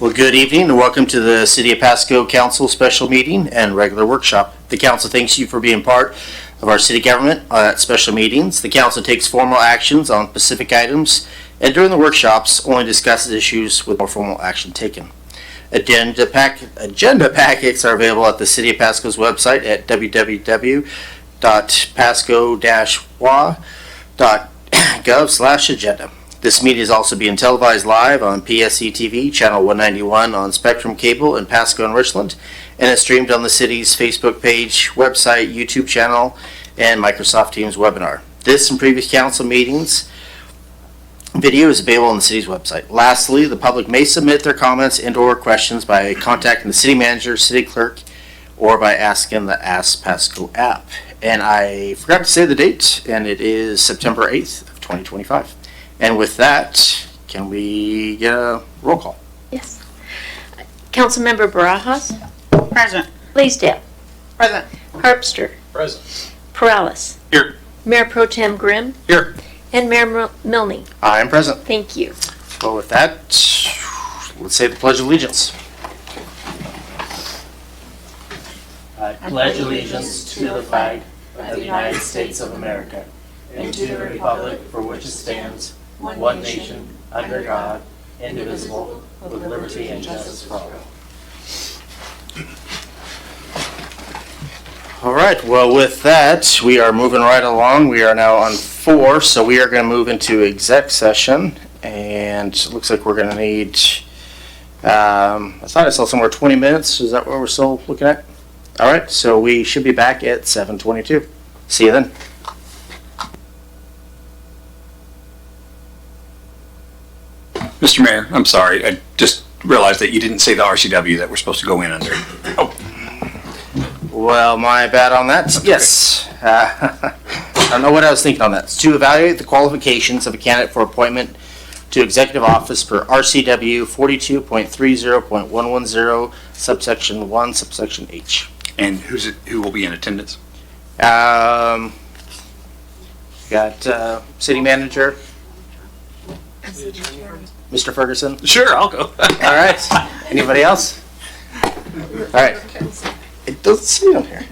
Well, good evening and welcome to the City of Pasco Council Special Meeting and Regular Workshop. The Council thanks you for being part of our city government at special meetings. The Council takes formal actions on specific items and during the workshops only discusses issues with more formal action taken. Agenda packets are available at the City of Pasco's website at www.pasco-wa.gov/agenda. This meeting is also being televised live on PSC-TV, channel 191 on Spectrum Cable in Pasco and Richland, and is streamed on the city's Facebook page, website, YouTube channel, and Microsoft Teams webinar. This and previous council meetings video is available on the city's website. Lastly, the public may submit their comments and/or questions by contacting the city manager, city clerk, or by asking the Ask Pasco app. And I forgot to say the date, and it is September 8th of 2025. And with that, can we get a roll call? Yes. Councilmember Barajas? Present. Blaisdell? Present. Harpster? Present. Perales? Here. Mayor Pro Tem Grimm? Here. And Mayor Milne? I am present. Thank you. Well, with that, let's say the Pledge of Allegiance. I pledge allegiance to the flag of the United States of America and to the republic for which it stands, one nation, under God, indivisible, with liberty and justice for all. All right, well, with that, we are moving right along. We are now on 4, so we are going to move into exec session, and it looks like we're going to need, I thought I saw somewhere 20 minutes. Is that what we're still looking at? All right, so we should be back at 7:22. See you then. Mr. Mayor, I'm sorry. I just realized that you didn't say the RCW that we're supposed to go in under. Oh. Well, my bad on that. That's yes. I don't know what I was thinking on that. It's to evaluate the qualifications of a candidate for appointment to executive office per RCW 42.30.110, subsection 1, subsection H. And who will be in attendance? Got city manager, Mr. Ferguson. Sure, I'll go. All right. Anybody else? All right. It doesn't say on here.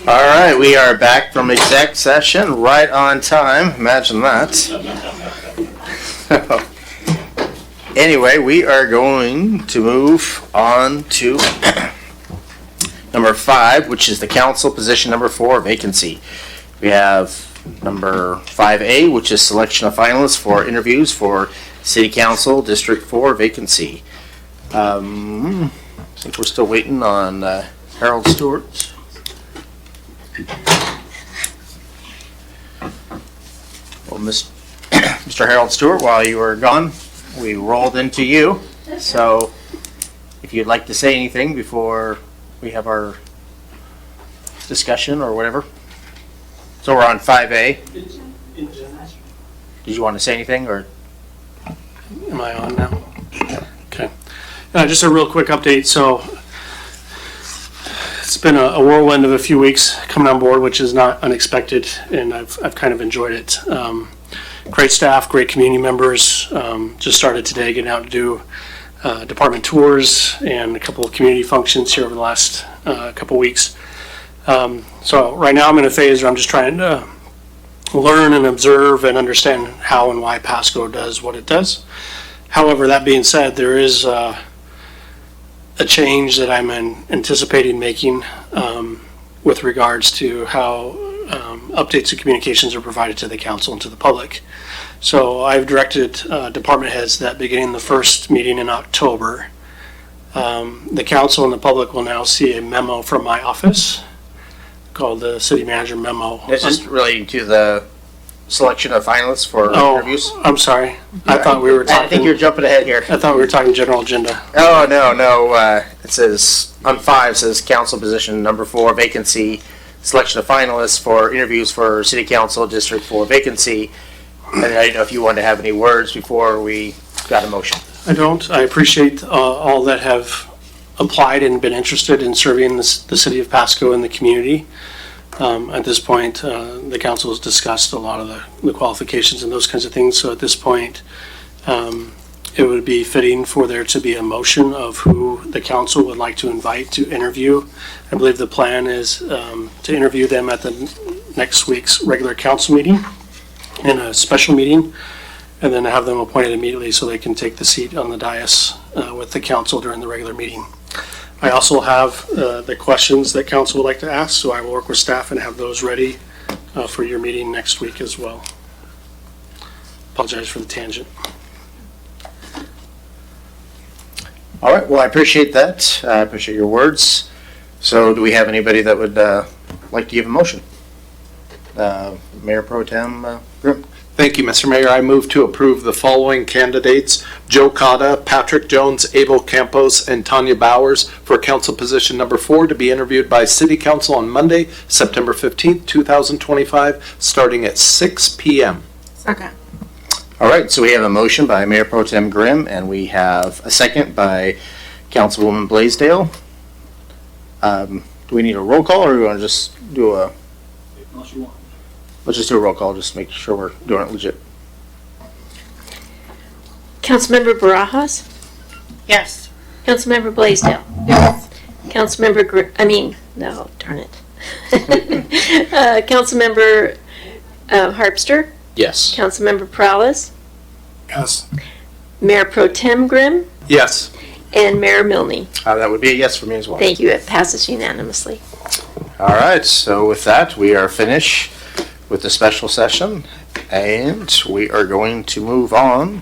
All right, we are back from exec session, right on time. Imagine that. Anyway, we are going to move on to number 5, which is the council position number 4, vacancy. We have number 5A, which is selection of finalists for interviews for City Council District 4 vacancy. I think we're still waiting on Harold Stewart. Well, Mr. Harold Stewart, while you were gone, we rolled into you. So if you'd like to say anything before we have our discussion or whatever. So we're on 5A. Did you want to say anything or? Am I on now? Okay. Just a real quick update. So it's been a whirlwind of a few weeks coming on board, which is not unexpected, and I've kind of enjoyed it. Great staff, great community members. Just started today getting out to do department tours and a couple of community functions here over the last couple weeks. So right now I'm in a phase where I'm just trying to learn and observe and understand how and why Pasco does what it does. However, that being said, there is a change that I'm anticipating making with regards to how updates and communications are provided to the council and to the public. So I've directed department heads that beginning the first meeting in October, the council and the public will now see a memo from my office called the city manager memo. It's just relating to the selection of finalists for interviews. I'm sorry. I thought we were talking. I think you're jumping ahead here. I thought we were talking general agenda. Oh, no. It says, on 5, it says council position number 4, vacancy, selection of finalists for interviews for City Council District 4 vacancy. And I didn't know if you wanted to have any words before we got a motion. I don't. I appreciate all that have applied and been interested in serving the city of Pasco and the community. At this point, the council has discussed a lot of the qualifications and those kinds of things. So at this point, It would be fitting for there to be a motion of who the council would like to invite to interview. I believe the plan is to interview them at the next week's regular council meeting and a special meeting, and then have them appointed immediately so they can take the seat on the dais with the council during the regular meeting. I also have the questions that council would like to ask, so I will work with staff and have those ready for your meeting next week as well. Apologize for the tangent. All right, well, I appreciate that. I appreciate your words. So do we have anybody that would like to give a motion? Mayor Pro Tem Grimm. Thank you, Mr. Mayor. I move to approve the following candidates: Joe Cotta, Patrick Jones, Abel Campos, and Tanya Bowers for council position number 4 to be interviewed by City Council on Monday, September 15th, 2025, starting at 6 p.m. Second. All right, so we have a motion by Mayor Pro Tem Grimm, and we have a second by Councilwoman Blaisdell. Do we need a roll call, or do we want to just do a? Unless you want. Let's just do a roll call, just make sure we're doing it legit. Councilmember Barajas, Yes. Councilmember Blaisdell, Yes. Councilmember no, darn it. Councilmember Harpster, Yes. Councilmember Perales, Yes. Mayor Pro Tem Grimm, Yes. and Mayor Milne. That would be a yes for me as well. Thank you. It passes unanimously. All right, so with that, we are finished with the special session, and we are going to move on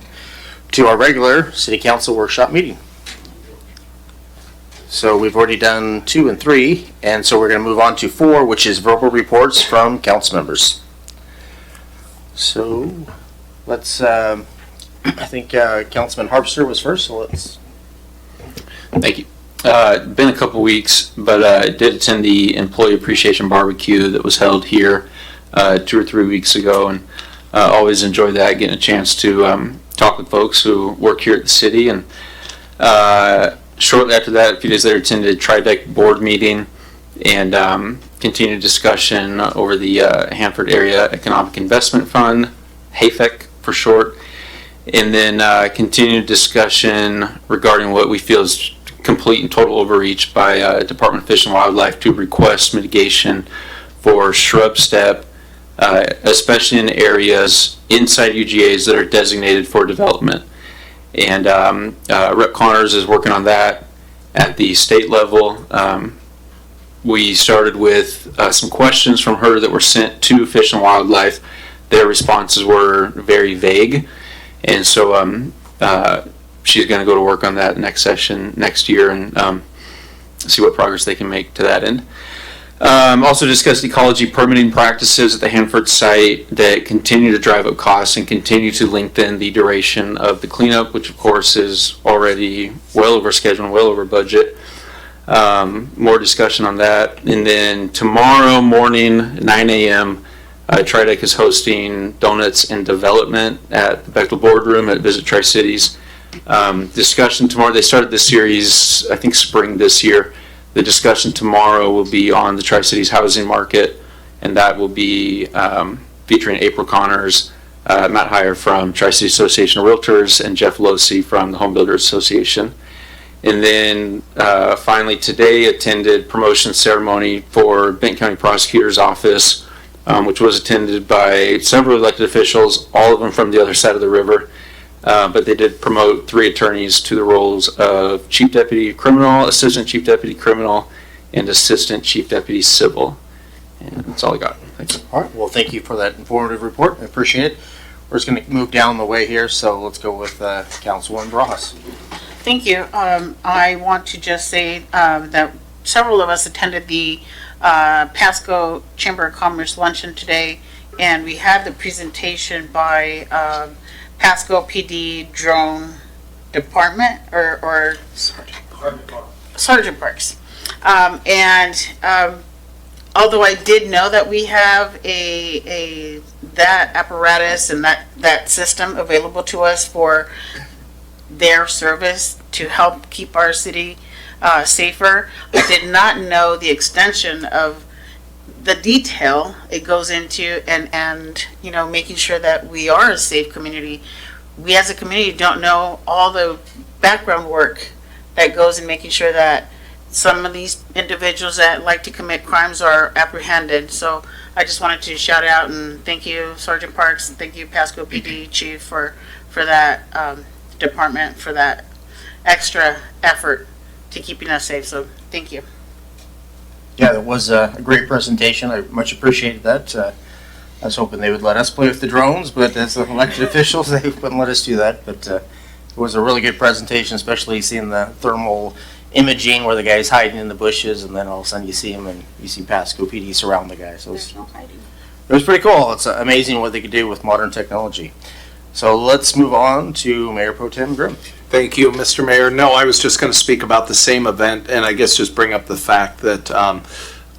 to our regular city council workshop meeting. So we've already done 2 and 3, and so we're going to move on to 4, which is verbal reports from council members. So let's, I think Councilman Harpster was first, so let's. Thank you. Been a couple weeks, but I did attend the Employee Appreciation Barbecue that was held here 2 or 3 weeks ago, and always enjoy that, getting a chance to talk with folks who work here at the city. And shortly after that, a few days later, attended Trideck board meeting and continued discussion over the Hanford Area Economic Investment Fund, HAFEC for short, and then continued discussion regarding what we feel is complete and total overreach by Department of Fish and Wildlife to request mitigation for shrub step, especially in areas inside UGAs that are designated for development. And Rep. Connors is working on that at the state level. We started with some questions from her that were sent to Fish and Wildlife. Their responses were very vague, and so she's going to go to work on that next session next year and see what progress they can make to that end. Also discussed ecology permitting practices at the Hanford site that continue to drive up costs and continue to lengthen the duration of the cleanup, which of course is already well over schedule and well over budget. More discussion on that. And then tomorrow morning, 9 a.m., Trideck is hosting Donuts and Development at the Bechtel Boardroom at Visit Tri-Cities. Discussion tomorrow, they started this series, I think spring this year. The discussion tomorrow will be on the Tri-Cities housing market, and that will be featuring April Connors, Matt Heyer from Tri-Cities Association of Realtors, and Jeff Losey from the Home Builders Association. And then finally today attended promotion ceremony for Benton County Prosecutor's Office, which was attended by several elected officials, all of them from the other side of the river. But they did promote 3 attorneys to the roles of Chief Deputy Criminal, Assistant Chief Deputy Criminal, and Assistant Chief Deputy Civil. And that's all I got. Thanks. All right, well, thank you for that informative report. I appreciate it. We're just going to move down the way here, so let's go with Councilwoman Barajas. Thank you. I want to just say that several of us attended the Pasco Chamber of Commerce luncheon today, and we had the presentation by Pasco PD Drone Department or Sergeant Parks. Although I did know that we have that apparatus and that system available to us for their service to help keep our city safer, I did not know the extension of the detail it goes into and making sure that we are a safe community we as a community don't know all the background work that goes in making sure that some of these individuals that like to commit crimes are apprehended. So I just wanted to shout out and thank you, Sergeant Parks, and thank you, Pasco PD Chief, for that department, for that extra effort to keeping us safe. So thank you. Yeah, that was a great presentation. I much appreciated that. I was hoping they would let us play with the drones, but as elected officials, they wouldn't let us do that. But it was a really good presentation, especially seeing the thermal imaging where the guy's hiding in the bushes, and then all of a sudden you see him and you see Pasco PD surround the guy. So There's no hiding. it was pretty cool. It's amazing what they could do with modern technology. So let's move on to Mayor Pro Tem Grimm. Thank you, Mr. Mayor. No, I was just going to speak about the same event, and I guess just bring up the fact that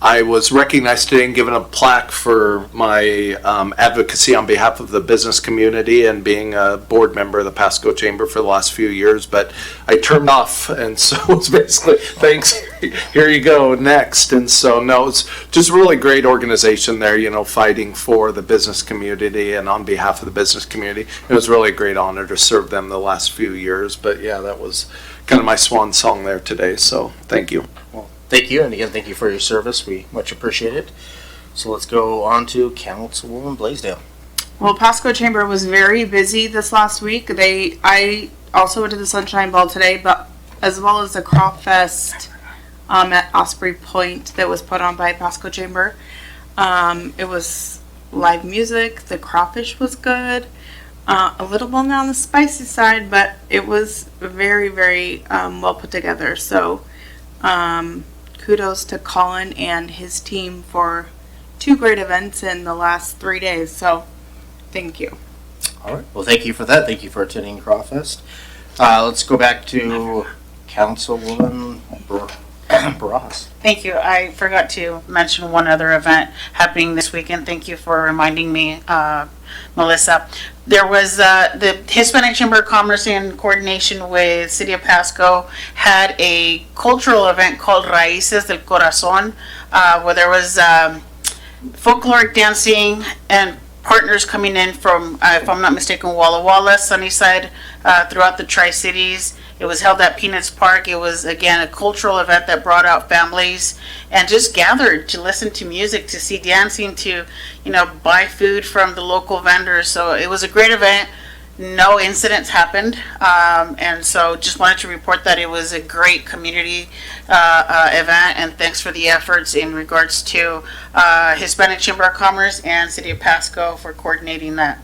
I was recognized today and given a plaque for my advocacy on behalf of the business community and being a board member of the Pasco Chamber for the last few years, but I turned off, and so it's basically, thanks, here you go, next. And so, no, it's just a really great organization there, you know, fighting for the business community and on behalf of the business community. It was really a great honor to serve them the last few years, but yeah, that was kind of my swan song there today, so thank you. Thank you, and again, thank you for your service. We much appreciate it. So let's go on to Councilwoman Blaisdell. Well, Pasco Chamber was very busy this last week. I also went to the Sunshine Ball today, but as well as the Crop Fest at Osprey Point that was put on by Pasco Chamber. It was live music. The crawfish was good. A little on the spicy side, but it was very, very well put together. So kudos to Colin and his team for 2 great events in the last 3 days. So thank you. All right. Well, thank you for that. Thank you for attending Crawfest. Let's go back to Councilwoman Barras. Thank you. I forgot to mention one other event happening this weekend. Thank you for reminding me, Melissa. There was the Hispanic Chamber of Commerce, in coordination with City of Pasco, had a cultural event called Raíces del Corazón, where there was folkloric dancing and partners coming in from, if I'm not mistaken, Walla Walla, Sunnyside, throughout the Tri-Cities. It was held at Peanuts Park. It was, again, a cultural event that brought out families and just gathered to listen to music, to see dancing, to, buy food from the local vendors. So it was a great event. No incidents happened. And so just wanted to report that it was a great community event, and thanks for the efforts in regards to Hispanic Chamber of Commerce and City of Pasco for coordinating that.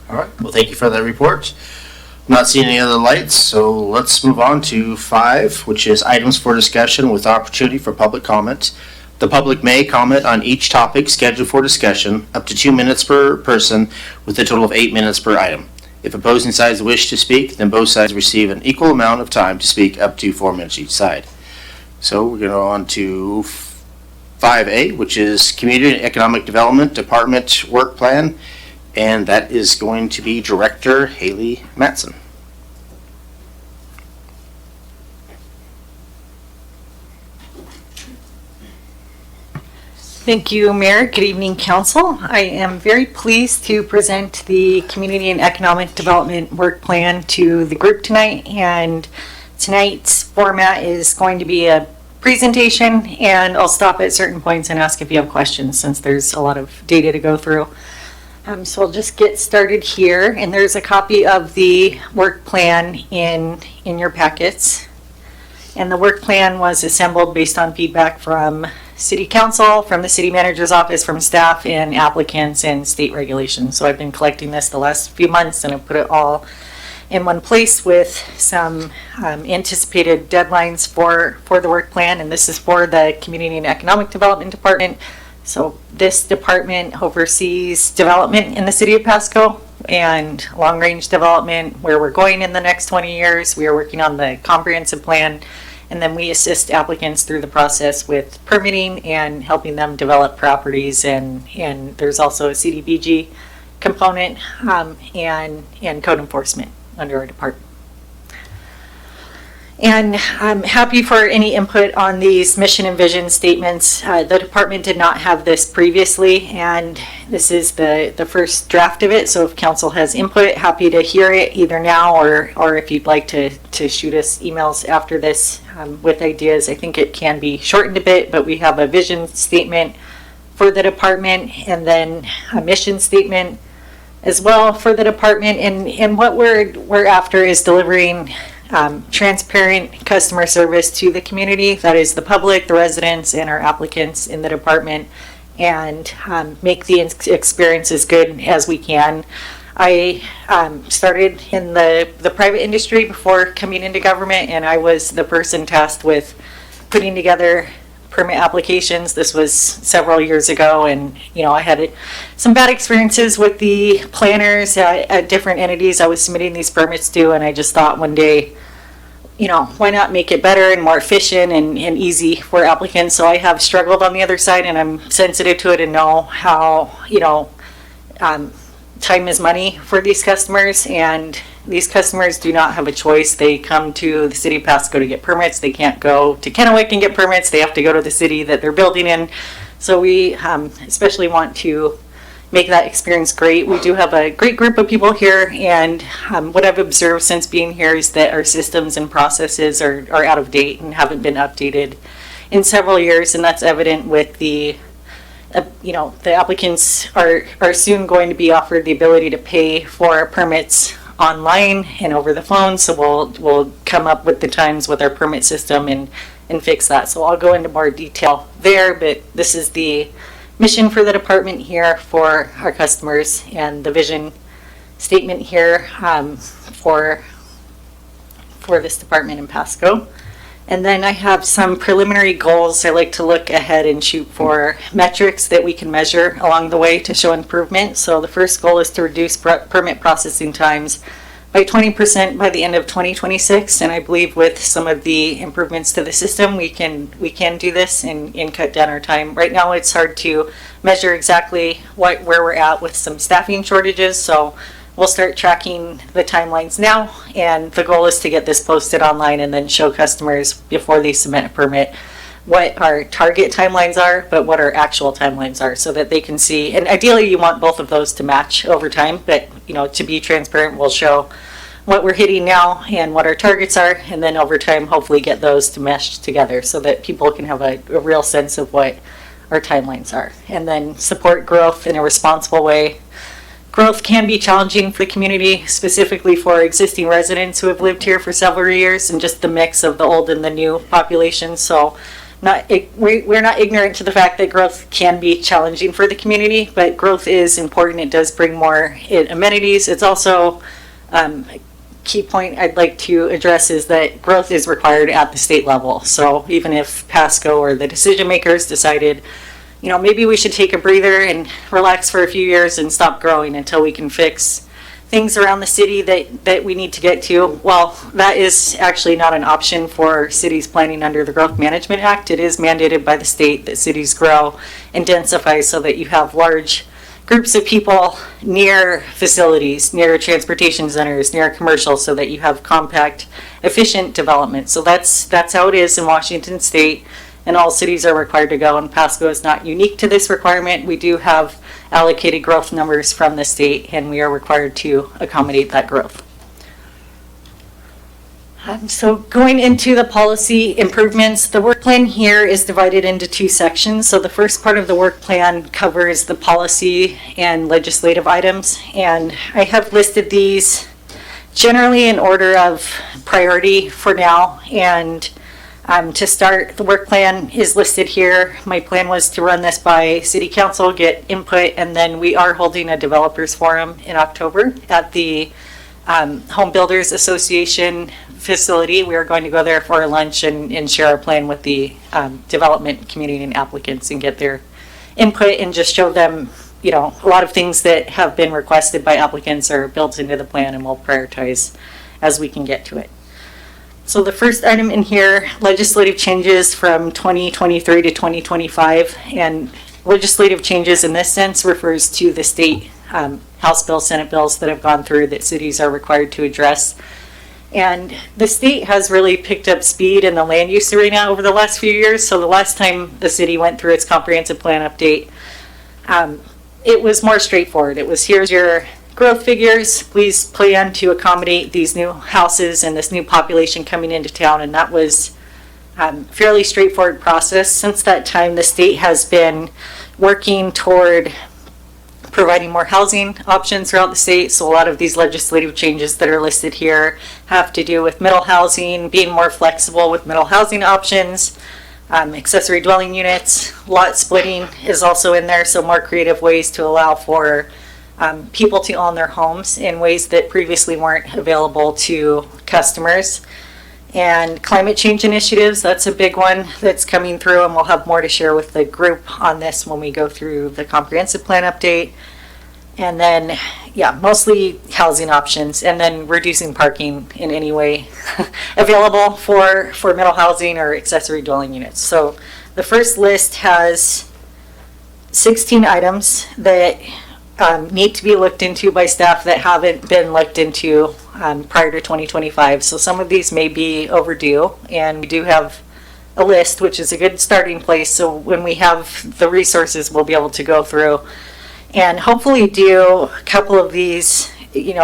All right. Well, thank you for that report. Not seeing any other lights, so let's move on to 5, which is items for discussion with opportunity for public comment. The public may comment on each topic scheduled for discussion, up to 2 minutes per person, with a total of 8 minutes per item. If opposing sides wish to speak, then both sides receive an equal amount of time to speak, up to 4 minutes each side. So we're going to go on to 5A, which is Community and Economic Development Department Work Plan. And that is going to be Director Haley Matson. Thank you, Mayor. Good evening, Council. I am very pleased to present the Community and Economic Development Work Plan to the group tonight. And tonight's format is going to be a presentation, and I'll stop at certain points and ask if you have questions, since there's a lot of data to go through. So I'll just get started here, and there's a copy of the work plan in your packets. And the work plan was assembled based on feedback from City Council, from the City Manager's Office, from staff and applicants and state regulations. So I've been collecting this the last few months, and I've put it all in one place with some anticipated deadlines for the work plan. And this is for the Community and Economic Development Department. So this department oversees development in the city of Pasco and long-range development, where we're going in the next 20 years. We are working on the comprehensive plan, and then we assist applicants through the process with permitting and helping them develop properties. And there's also a CDBG component and code enforcement under our department. And I'm happy for any input on these mission and vision statements. The department did not have this previously, and this is the first draft of it. So if council has input, happy to hear it either now or if you'd like to shoot us emails after this with ideas. I think it can be shortened a bit, but we have a vision statement for the department and then a mission statement as well for the department. And what we're after is delivering transparent customer service to the community, that is the public, the residents, and our applicants in the department, and make the experience as good as we can. I started in the private industry before coming into government, and I was the person tasked with putting together permit applications. This was several years ago, and I had some bad experiences with the planners at different entities I was submitting these permits to, and I just thought one day, why not make it better and more efficient and easy for applicants? So I have struggled on the other side, and I'm sensitive to it and know how time is money for these customers, and these customers do not have a choice. They come to the city of Pasco to get permits. They can't go to Kennewick and get permits. They have to go to the city that they're building in. So we especially want to make that experience great. We do have a great group of people here, and what I've observed since being here is that our systems and processes are out of date and haven't been updated in several years, and that's evident with the the applicants are soon going to be offered the ability to pay for permits online and over the phone. So we'll come up with the times with our permit system and fix that. So I'll go into more detail there, but this is the mission for the department here for our customers, and the vision statement here for this department in Pasco. And then I have some preliminary goals. I like to look ahead and shoot for metrics that we can measure along the way to show improvement. So the first goal is to reduce permit processing times by 20% by the end of 2026. And I believe with some of the improvements to the system, we can do this and cut down our time. Right now, it's hard to measure exactly where we're at with some staffing shortages. So we'll start tracking the timelines now, and the goal is to get this posted online and then show customers before they submit a permit what our target timelines are, but what our actual timelines are, so that they can see. And ideally, you want both of those to match over time, but to be transparent, we'll show what we're hitting now and what our targets are, and then over time, hopefully get those to mesh together so that people can have a real sense of what our timelines are, and then support growth in a responsible way. Growth can be challenging for the community, specifically for existing residents who have lived here for several years, and just the mix of the old and the new population. So we're not ignorant to the fact that growth can be challenging for the community, but growth is important. It does bring more amenities. It's also a key point I'd like to address is that growth is required at the state level. So even if Pasco or the decision makers decided maybe we should take a breather and relax for a few years and stop growing until we can fix things around the city that we need to get to. Well, that is actually not an option for cities planning under the Growth Management Act. It is mandated by the state that cities grow and densify so that you have large groups of people near facilities, near transportation centers, near commercial, so that you have compact, efficient development. So that's how it is in Washington State. And all cities are required to go, and Pasco is not unique to this requirement. We do have allocated growth numbers from the state, and we are required to accommodate that growth. So going into the policy improvements, the work plan here is divided into two sections. So the first part of the work plan covers the policy and legislative items, and I have listed these generally in order of priority for now. And to start, the work plan is listed here. My plan was to run this by City Council, get input, and then we are holding a developers forum in October at the Home Builders Association facility. We are going to go there for a lunch and share our plan with the development community and applicants and get their input and just show them, a lot of things that have been requested by applicants are built into the plan, and we'll prioritize as we can get to it. So the first item in here, legislative changes from 2023 to 2025, and legislative changes in this sense refers to the state House bills, Senate bills that have gone through that cities are required to address. And the state has really picked up speed in the land use arena over the last few years. So the last time the city went through its comprehensive plan update, it was more straightforward. It was, here's your growth figures, please plan to accommodate these new houses and this new population coming into town. And that was fairly straightforward process. Since that time, the state has been working toward providing more housing options throughout the state. So a lot of these legislative changes that are listed here have to do with middle housing, being more flexible with middle housing options, accessory dwelling units, lot splitting is also in there. So more creative ways to allow for people to own their homes in ways that previously weren't available to customers. And climate change initiatives, that's a big one that's coming through, and we'll have more to share with the group on this when we go through the comprehensive plan update. And then, yeah, mostly housing options, and then reducing parking in any way available for middle housing or accessory dwelling units. So the first list has 16 items that need to be looked into by staff that haven't been looked into prior to 2025. So some of these may be overdue, and we do have a list, which is a good starting place. So when we have the resources, we'll be able to go through and hopefully do a couple of these,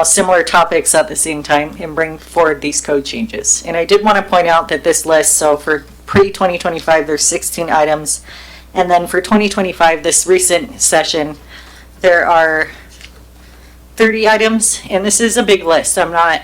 similar topics at the same time and bring forward these code changes. And I did want to point out that this list, so for pre-2025, there's 16 items. And then for 2025, this recent session, there are 30 items, and this is a big list. I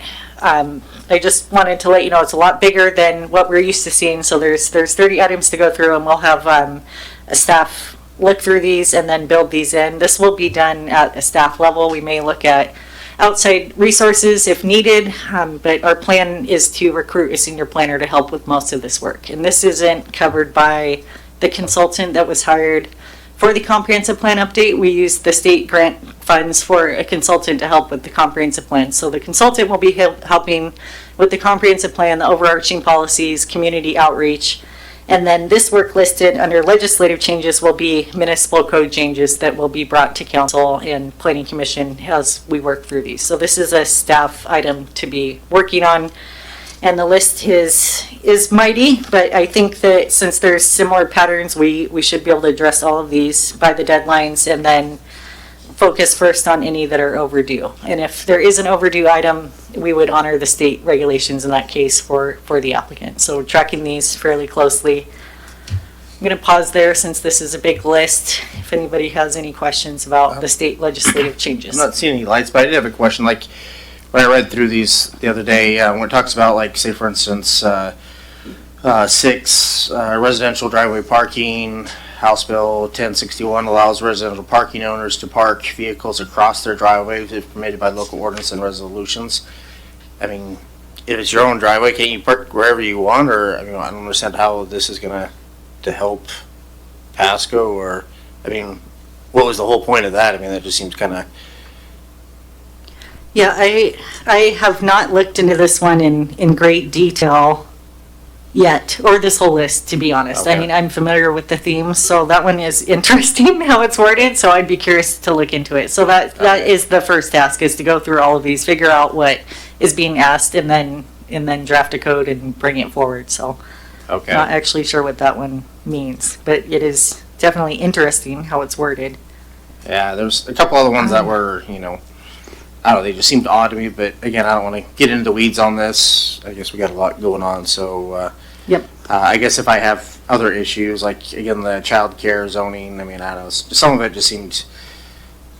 just wanted to let you know it's a lot bigger than what we're used to seeing. So there's 30 items to go through, and we'll have a staff look through these and then build these in. This will be done at a staff level. We may look at outside resources if needed, but our plan is to recruit a senior planner to help with most of this work. And this isn't covered by the consultant that was hired for the comprehensive plan update. We used the state grant funds for a consultant to help with the comprehensive plan. So the consultant will be helping with the comprehensive plan, the overarching policies, community outreach. And then this work listed under legislative changes will be municipal code changes that will be brought to council and planning commission as we work through these. So this is a staff item to be working on. And the list is mighty, but I think that since there's similar patterns, we should be able to address all of these by the deadlines and then focus first on any that are overdue. And if there is an overdue item, we would honor the state regulations in that case for the applicant. So we're tracking these fairly closely. I'm going to pause there since this is a big list. If anybody has any questions about the state legislative changes. I'm not seeing any lights, but I did have a question. Like, when I read through these the other day, when it talks about, like, say, for instance, 6 residential driveway parking, House Bill 1061 allows residential parking owners to park vehicles across their driveways if permitted by local ordinance and resolutions. I mean, if it's your own driveway, can't you park wherever you want? Or, I mean, I don't understand how this is going to help Pasco, or, I mean, what was the whole point of that? I mean, that just seems kind of... Yeah, I have not looked into this one in great detail yet, or this whole list, to be honest. Okay. I mean, I'm familiar with the themes, so that one is interesting how it's worded, so I'd be curious to look into it. So that is the first task, is to go through all of these, figure out what is being asked, and then draft a code and bring it forward. So Okay. not actually sure what that one means, but it is definitely interesting how it's worded. Yeah, there's a couple other ones that were, I don't know, they just seemed odd to me, but again, I don't want to get into the weeds on this. I guess we got a lot going on, so Yep. I guess if I have other issues, like, again, the child care zoning, I mean, I don't know, some of it just seemed,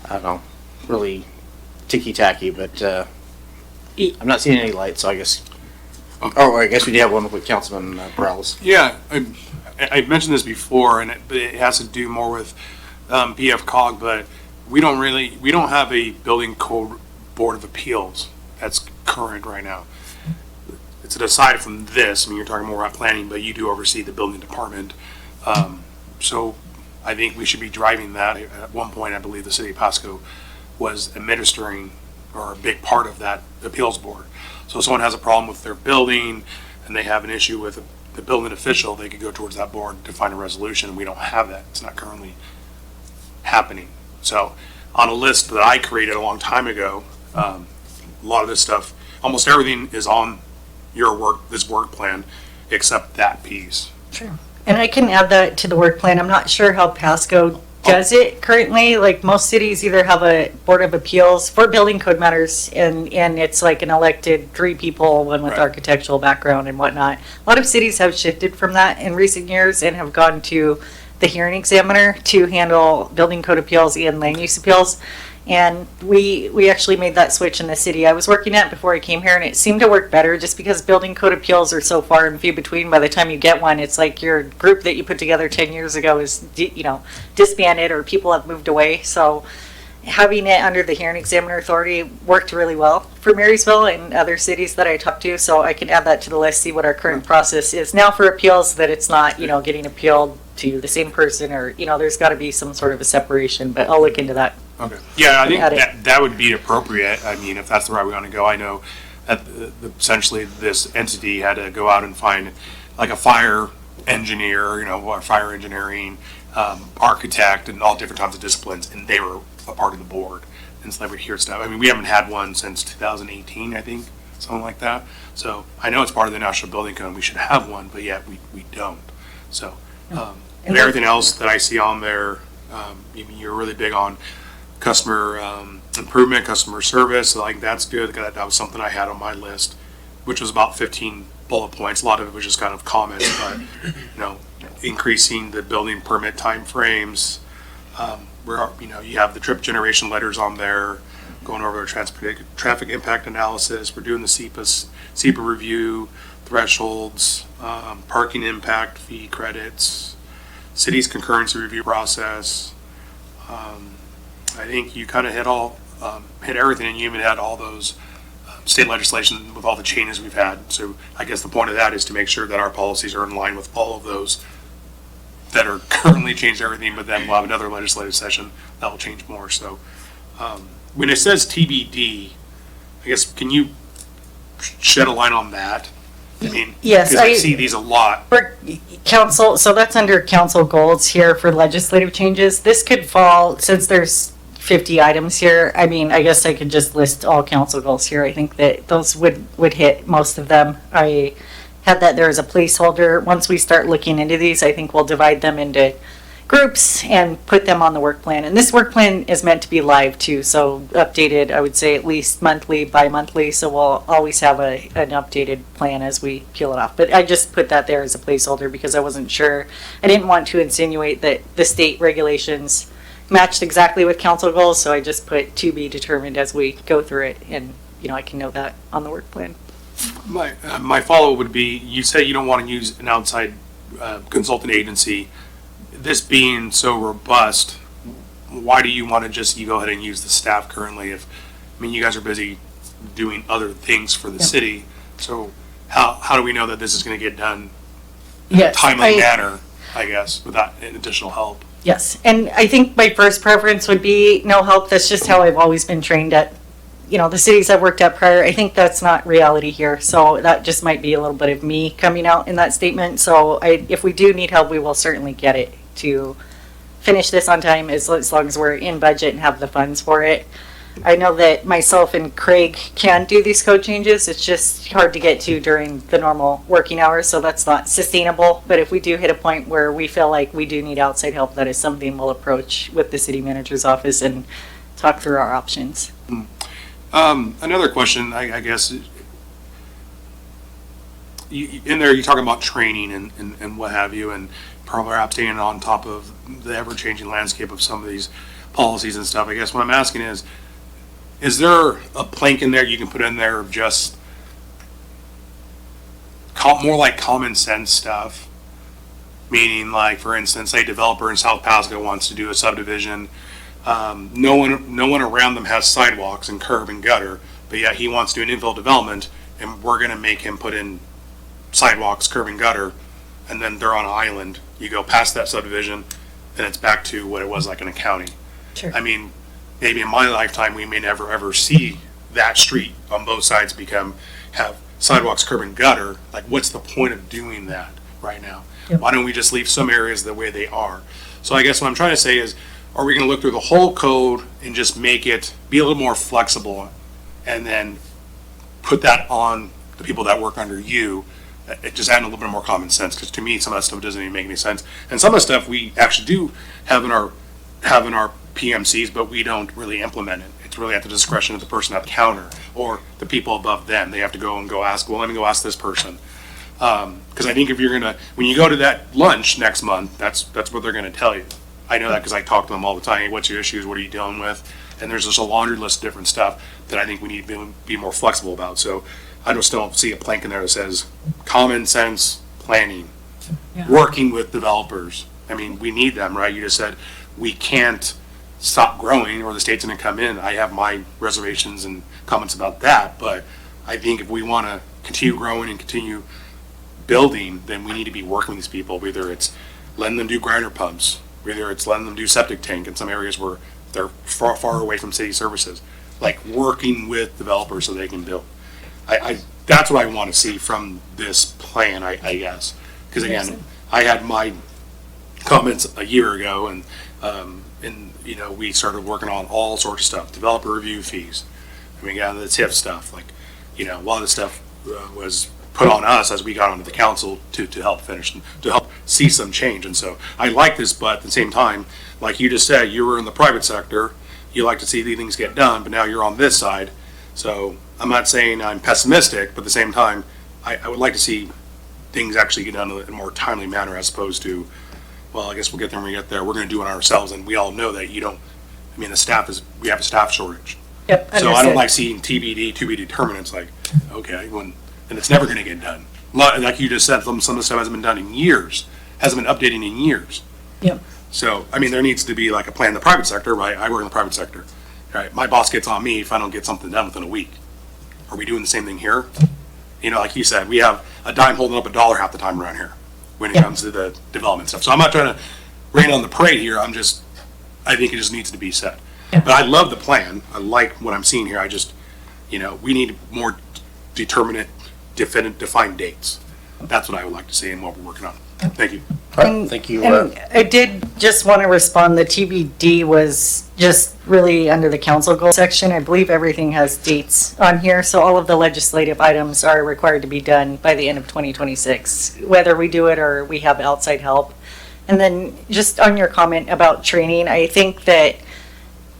I don't know, really ticky-tacky, but I'm not seeing any lights, so I guess, I guess we do have one with Councilman Perales. Yeah, I mentioned this before, and it has to do more with BFCOG, but we don't have a building code board of appeals that's current right now. It's aside from this. I mean, you're talking more about planning, but you do oversee the building department. So I think we should be driving that. At one point, I believe the city of Pasco was administering, or a big part of that appeals board. So if someone has a problem with their building and they have an issue with the building official, they could go towards that board to find a resolution. We don't have that. It's not currently happening. So on a list that I created a long time ago, a lot of this stuff, almost everything is on this work plan, except that piece. And I can add that to the work plan. I'm not sure how Pasco does it currently. Like most cities either have a board of appeals for building code matters and it's like an elected 3 people, one with Right. architectural background and whatnot. A lot of cities have shifted from that in recent years and have gone to the hearing examiner to handle building code appeals and land use appeals. And we actually made that switch in the city I was working at before I came here, and it seemed to work better just because building code appeals are so far and few between. By the time you get one, it's like your group that you put together 10 years ago is, disbanded or people have moved away. So having it under the hearing examiner authority worked really well for Marysville and other cities that I talked to. So I can add that to the list, see what our current process is now for appeals, that it's not, getting appealed to the same person or, there's got to be some sort of a separation, but I'll look into that. Okay. Yeah, I think Got it. that would be appropriate. I mean, if that's the route we want to go. I know that essentially this entity had to go out and find like a fire engineer, or fire engineering, architect, and all different types of disciplines, and they were a part of the board. And so they would hear stuff. I mean, we haven't had one since 2018, I think, something like that. So I know it's part of the National Building Code. We should have one, but yet we don't. So, and everything else that I see on there, you're really big on customer improvement, customer service. Like that's good. That was something I had on my list, which was about 15 bullet points. A lot of it was just kind of comments, but increasing the building permit timeframes. You have the trip generation letters on there, going over traffic impact analysis. We're doing the SEPA review, thresholds, parking impact fee credits, city's concurrency review process. I think you kind of hit everything, and you even had all those state legislation with all the changes we've had. So I guess the point of that is to make sure that our policies are in line with all of those that are currently changed everything, but then we'll have another legislative session that will change more. So when it says TBD, I guess, can you shed a line on that? I mean, Yes, because I see these a lot. For council, so that's under council goals here for legislative changes. This could fall, since there's 50 items here, I mean, I guess I could just list all council goals here. I think that those would hit most of them. I had that there as a placeholder. Once we start looking into these, I think we'll divide them into groups and put them on the work plan. And this work plan is meant to be live too, so updated, I would say at least monthly, bi-monthly, so we'll always have an updated plan as we peel it off. But I just put that there as a placeholder because I wasn't sure. I didn't want to insinuate that the state regulations matched exactly with council goals, so I just put to be determined as we go through it, and I can know that on the work plan. My follow-up would be, you say you don't want to use an outside consultant agency. This being so robust, why do you want to just, you go ahead and use the staff currently? You guys are busy doing other things for the city, so how do we know that this is going to get done in a timely manner, I guess, without additional help? Yes, and I think my first preference would be no help. That's just how I've always been trained at, the cities I've worked at prior. I think that's not reality here, so that just might be a little bit of me coming out in that statement. So if we do need help, we will certainly get it to finish this on time as long as we're in budget and have the funds for it. I know that myself and Craig can do these code changes. It's just hard to get to during the normal working hours, so that's not sustainable. But if we do hit a point where we feel like we do need outside help, that is something we'll approach with the city manager's office and talk through our options. Another question, I guess, in there you're talking about training and what have you, and perhaps staying on top of the ever-changing landscape of some of these policies and stuff. I guess what I'm asking is there a plank in there you can put in there of just more like common sense stuff? Meaning, like, for instance, a developer in South Pasco wants to do a subdivision. No one around them has sidewalks and curb and gutter, but yet he wants to do an infill development, and we're going to make him put in sidewalks, curb and gutter, and then they're on an island. You go past that subdivision, and it's back to what it was like in a county. Sure. I mean, maybe in my lifetime, we may never ever see that street on both sides have sidewalks, curb and gutter. Like, what's the point of doing that right now? Yep. Why don't we just leave some areas the way they are? So I guess what I'm trying to say is, are we going to look through the whole code and just make it be a little more flexible, and then put that on the people that work under you, it just adding a little bit more common sense, because to me, some of that stuff doesn't even make any sense. And some of the stuff we actually do have in our PMCs, but we don't really implement it. It's really at the discretion of the person at the counter or the people above them. They have to go and go ask, well, let me go ask this person. Because I think if you're gonna, when you go to that lunch next month, that's what they're gonna tell you. I know that because I talk to them all the time. Hey, what's your issues? What are you dealing with? And there's just a laundry list of different stuff that I think we need to be more flexible about. So I just don't see a plank in there that says common sense planning, working with developers. I mean, we need them, right? You just said we can't stop growing or the state's gonna come in. I have my reservations and comments about that, but I think if we wanna continue growing and continue building, then we need to be working with these people, whether it's letting them do grinder pumps, whether it's letting them do septic tank in some areas where they're far away from city services, like working with developers so they can build. That's what I want to see from this plan, I guess. Because again, I had my comments a year ago, and you know, we started working on all sorts of stuff, developer review fees. I mean, yeah, the TIF stuff, like, you know, a lot of the stuff was put on us as we got onto the council to help finish, to help see some change. And so I like this, but at the same time, like you just said, you were in the private sector, you like to see these things get done, but now you're on this side. So I'm not saying I'm pessimistic, but at the same time, I would like to see things actually get done in a more timely manner, as opposed to, well, I guess we'll get there when we get there. We're going to do it ourselves, and we all know that you don't. I mean, we have a staff shortage. Yep, So I don't like seeing TBD, to be determined. It's like, okay, and it's never going to get done. Like you just said, some of the stuff hasn't been done in years, hasn't been updated in years. Yep. So, I mean, there needs to be like a plan in the private sector, right? I work in the private sector, right? My boss gets on me if I don't get something done within a week. Are we doing the same thing here? You know, like you said, we have a dime holding up a dollar half the time around here when it comes to the development stuff. So I'm not trying to rain on the parade here. I think it just needs to be said. But I love the plan. I like what I'm seeing here. I just, you know, we need more defined dates. That's what I would like to see and what we're working on. Thank you. Thank you. And I did just want to respond, the TBD was just really under the council goal section. I believe everything has dates on here, so all of the legislative items are required to be done by the end of 2026, whether we do it or we have outside help. And then just on your comment about training, I think that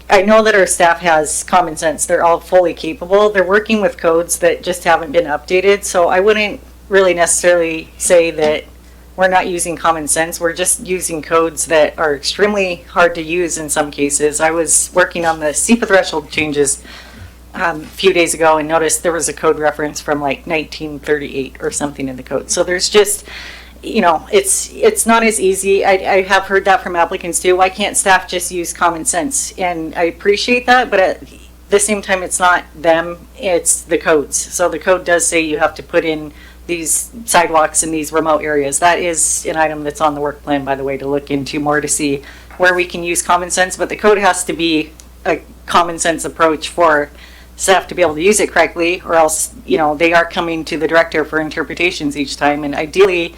I know that our staff has common sense. They're all fully capable. They're working with codes that just haven't been updated, so I wouldn't really necessarily say that we're not using common sense. We're just using codes that are extremely hard to use in some cases. I was working on the SEPA threshold changes a few days ago and noticed there was a code reference from like 1938 or something in the code. So there's just, you know, it's not as easy. I have heard that from applicants too. Why can't staff just use common sense? And I appreciate that, but at the same time, it's not them, it's the codes. So the code does say you have to put in these sidewalks in these remote areas. That is an item that's on the work plan, by the way, to look into more to see where we can use common sense, but the code has to be a common sense approach for staff to be able to use it correctly, or else, you know, they are coming to the director for interpretations each time, and ideally,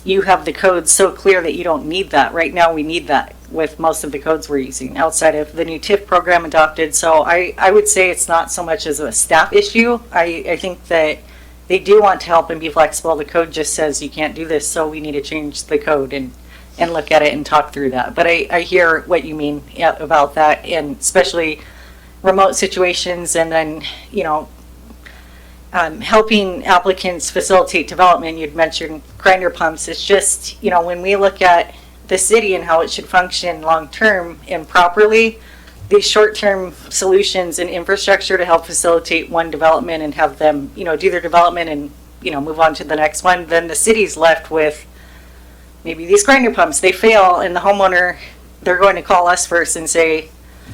you have the codes so clear that you don't need that. Right now, we need that with most of the codes we're using outside of the new TIF program adopted. So I would say it's not so much as a staff issue. I think that they do want to help and be flexible. The code just says you can't do this, so we need to change the code and look at it and talk through that. But I hear what you mean about that, and especially remote situations, and then, you know, helping applicants facilitate development. You'd mentioned grinder pumps. It's just, you know, when we look at the city and how it should function long-term and properly, these short-term solutions and infrastructure to help facilitate one development and have them, you know, do their development and, you know, move on to the next one, then the city's left with maybe these grinder pumps. They fail, and the homeowner, they're going to call us first and say,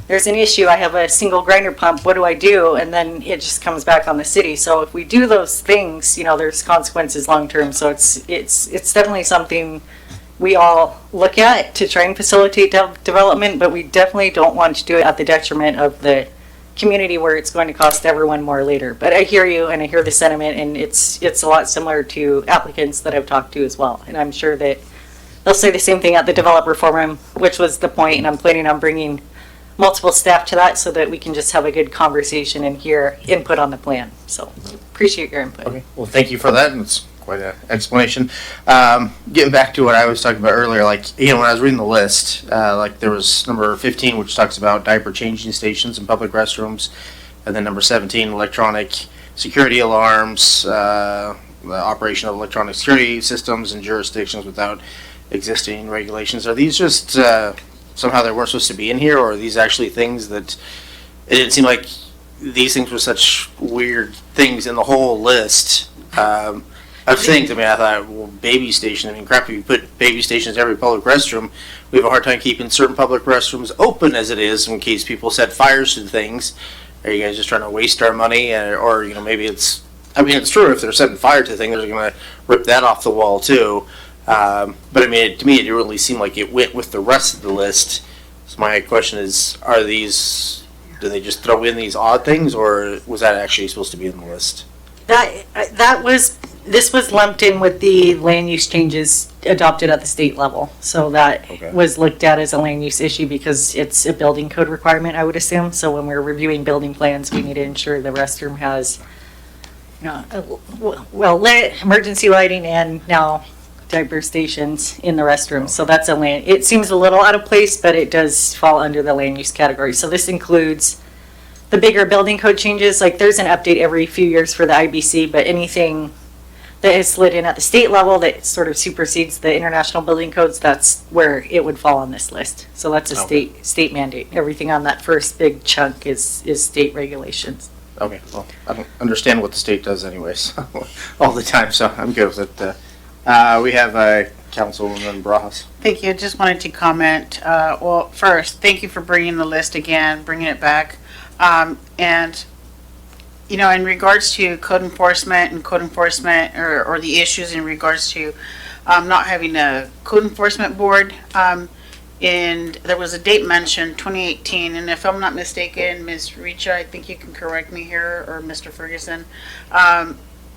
there's an issue, I have a single grinder pump, what do I do? And then it just comes back on the city. So if we do those things, you know, there's consequences long-term. So it's definitely something we all look at to try and facilitate development, but we definitely don't want to do it at the detriment of the community where it's going to cost everyone more later. But I hear you, and I hear the sentiment, and it's a lot similar to applicants that I've talked to as well. And I'm sure that they'll say the same thing at the developer forum, which was the point, and I'm planning on bringing multiple staff to that so that we can just have a good conversation and hear input on the plan. So appreciate your input. Okay, well, thank you for that, and it's quite an explanation. Getting back to what I was talking about earlier, like, when I was reading the list, like there was number 15, which talks about diaper changing stations in public restrooms, and then number 17, electronic security alarms, the operation of electronic security systems in jurisdictions without existing regulations. Are these just somehow they weren't supposed to be in here, or are these actually things that it didn't seem like these things were such weird things in the whole list of things? I mean, I thought, well, baby station. I mean, crap, if you put baby stations in every public restroom, we have a hard time keeping certain public restrooms open as it is in case people set fires to things. Are you guys just trying to waste our money, or maybe it's? I mean, it's true if they're setting fire to things, they're going to rip that off the wall too. But I mean, to me, it didn't really seem like it went with the rest of the list. So my question is, are these? Do they just throw in these odd things, or was that actually supposed to be in the list? This was lumped in with the land use changes adopted at the state level. So that Okay. was looked at as a land use issue because it's a building code requirement, I would assume. So when we're reviewing building plans, we need to ensure the restroom has, emergency lighting and now diaper stations in the restroom. So that's it seems a little out of place, but it does fall under the land use category. So this includes the bigger building code changes. Like there's an update every few years for the IBC, but anything that is slid in at the state level that sort of supersedes the international building codes, that's where it would fall on this list. So that's a state mandate. Everything on that first big chunk is state regulations. Okay, well, I don't understand what the state does anyways, all the time, so I'm good with it. We have Councilwoman Barajas. Thank you. Just wanted to comment. Well, first, thank you for bringing the list again, bringing it back. And, in regards to code enforcement or the issues in regards to not having a code enforcement board, and there was a date mentioned, 2018, and if I'm not mistaken, Ms. Richa, I think you can correct me here, or Mr. Ferguson,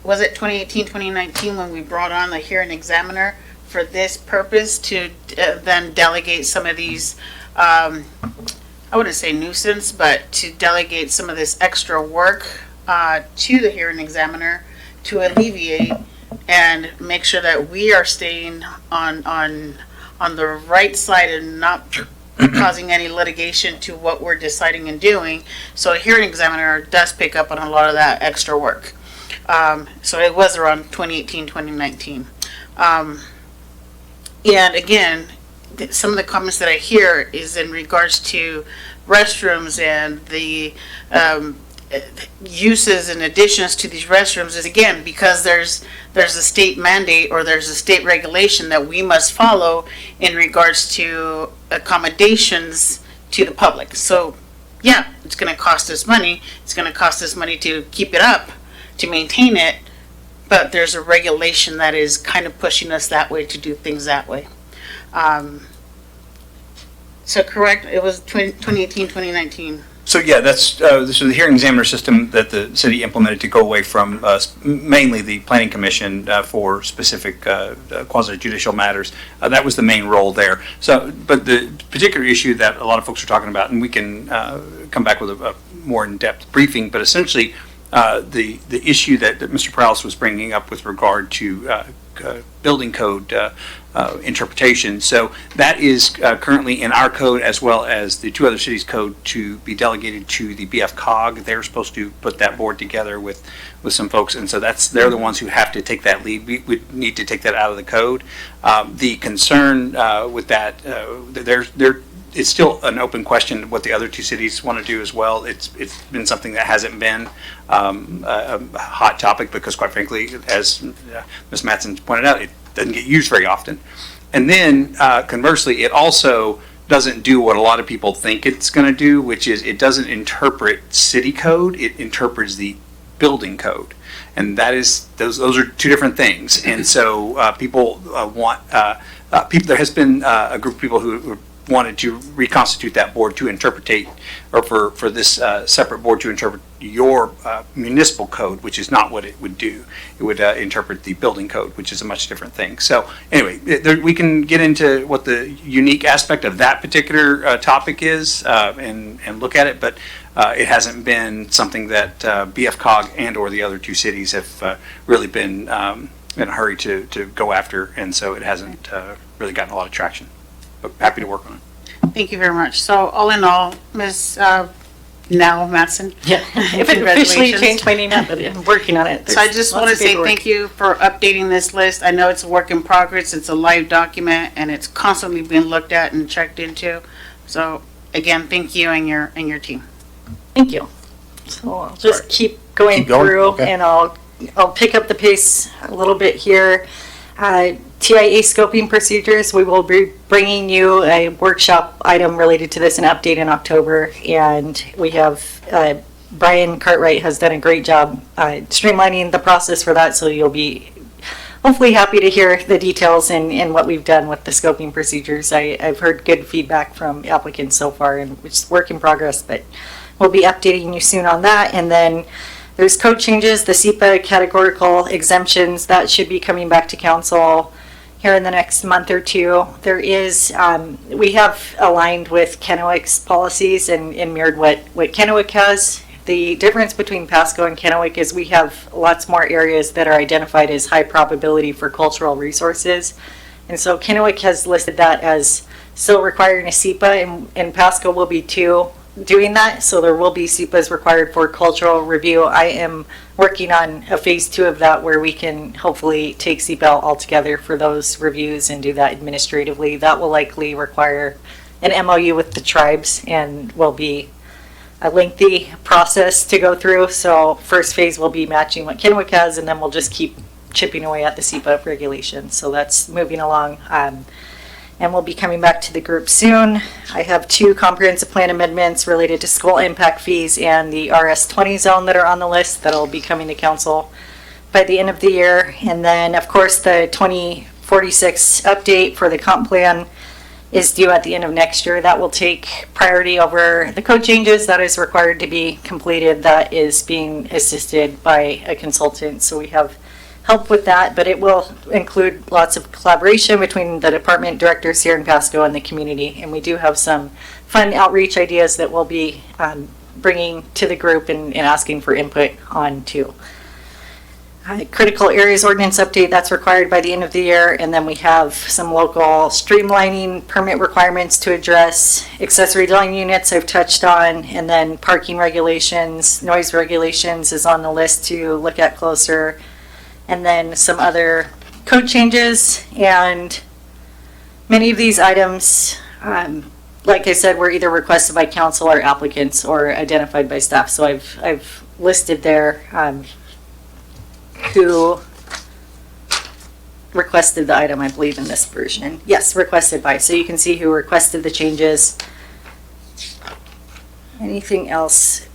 was it 2018, 2019 when we brought on the hearing examiner for this purpose to then delegate some of these, I wouldn't say nuisance, but to delegate some of this extra work to the hearing examiner to alleviate and make sure that we are staying on the right side and not causing any litigation to what we're deciding and doing. So a hearing examiner does pick up on a lot of that extra work. So it was around 2018, 2019. And again, some of the comments that I hear is in regards to restrooms and the uses and additions to these restrooms is, again, because there's a state mandate or there's a state regulation that we must follow in regards to accommodations to the public. So, yeah, it's going to cost us money. It's going to cost us money to keep it up, to maintain it, but there's a regulation that is kind of pushing us that way to do things that way. So correct, it was 2018, 2019. So yeah, this is the hearing examiner system that the city implemented to go away from mainly the planning commission for specific quasi judicial matters. That was the main role there. So, but the particular issue that a lot of folks are talking about, and we can come back with a more in-depth briefing, but essentially the issue that Mr. Prowse was bringing up with regard to building code interpretation. So that is currently in our code as well as the two other cities' code to be delegated to the BF-COG. They're supposed to put that board together with some folks, and so they're the ones who have to take that lead. We would need to take that out of the code. The concern with that, it's still an open question what the other two cities want to do as well. It's been something that hasn't been a hot topic because, quite frankly, as Ms. Mattson pointed out, it doesn't get used very often. And then conversely, it also doesn't do what a lot of people think it's going to do, which is it doesn't interpret city code, it interprets the building code. And that is, those are two different things. And so people want, there has been a group of people who wanted to reconstitute that board to interpretate, or for this separate board to interpret your municipal code, which is not what it would do. It would interpret the building code, which is a much different thing. So anyway, we can get into what the unique aspect of that particular topic is and look at it, but it hasn't been something that BFCOG and or the other two cities have really been in a hurry to go after, and so it hasn't really gotten a lot of traction. But happy to work on it. Thank you very much. So all in all, Ms. Now Matson. Yeah, if it officially changed my name up, but I'm working on it. So I just want to say thank you for updating this list. I know it's a work in progress. It's a live document and it's constantly being looked at and checked into. So again, thank you and your team. Thank you. So I'll just keep going Keep going? through, Okay. and I'll pick up the pace a little bit here. TIA scoping procedures, we will be bringing you a workshop item related to this, an update in October, and we have Brian Cartwright has done a great job streamlining the process for that, so you'll be hopefully happy to hear the details and what we've done with the scoping procedures. I've heard good feedback from applicants so far, and it's work in progress, but we'll be updating you soon on that. And then there's code changes, the SEPA categorical exemptions, that should be coming back to council here in the next month or two. There is, we have aligned with Kennewick's policies and mirrored what Kennewick has. The difference between Pasco and Kennewick is we have lots more areas that are identified as high probability for cultural resources. And so Kennewick has listed that as still requiring a SEPA, and Pasco will be too, doing that. So there will be SEPAs required for cultural review. I am working on a phase 2 of that where we can hopefully take SEPA out altogether for those reviews and do that administratively. That will likely require an MOU with the tribes and will be a lengthy process to go through. So first phase will be matching what Kennewick has, and then we'll just keep chipping away at the SEPA regulations. So that's moving along. And we'll be coming back to the group soon. I have 2 comprehensive plan amendments related to school impact fees and the RS20 zone that are on the list that'll be coming to council by the end of the year. And then, of course, the 2046 update for the comp plan is due at the end of next year. That will take priority over the code changes that is required to be completed. That is being assisted by a consultant. So we have help with that, but it will include lots of collaboration between the department directors here in Pasco and the community. And we do have some fun outreach ideas that we'll be bringing to the group and asking for input on too. Critical areas ordinance update, that's required by the end of the year. And then we have some local streamlining permit requirements to address. Accessory dwelling units I've touched on, and then parking regulations, noise regulations is on the list to look at closer. And then some other code changes, and many of these items, like I said, were either requested by council or applicants or identified by staff. So I've listed there who requested the item, I believe, in this version. Yes, requested by. So you can see who requested the changes. Anything else?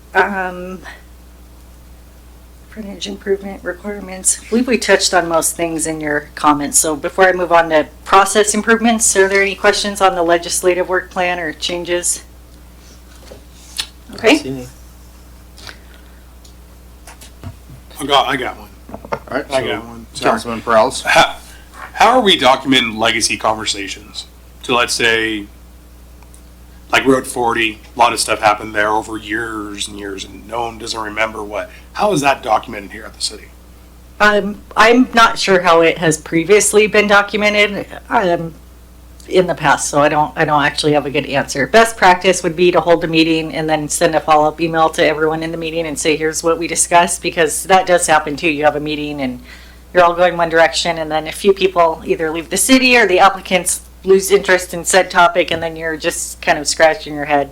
Frontage improvement requirements. I believe we touched on most things in your comments. So before I move on to process improvements, are there any questions on the legislative work plan or changes? Okay. I got one. All right, I got one. Councilman Perales. How are we documenting legacy conversations? To, let's say, like Road 40, a lot of stuff happened there over years and years, and no one doesn't remember what. How is that documented here at the city? I'm not sure how it has previously been documented in the past, so I don't actually have a good answer. Best practice would be to hold a meeting and then send a follow-up email to everyone in the meeting and say, here's what we discussed, because that does happen too. You have a meeting and you're all going one direction, and then a few people either leave the city or the applicants lose interest in said topic, and then you're just kind of scratching your head,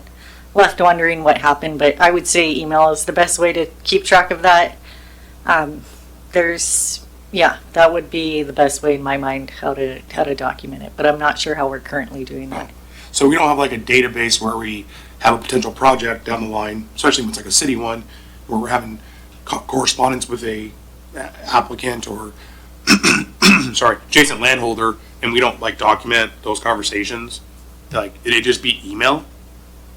left wondering what happened. But I would say email is the best way to keep track of that. That would be the best way in my mind how to document it, but I'm not sure how we're currently doing that. So we don't have like a database where we have a potential project down the line, especially when it's like a city one, where we're having correspondence with a applicant or adjacent landholder, and we don't like document those conversations. like, it'd it just be email?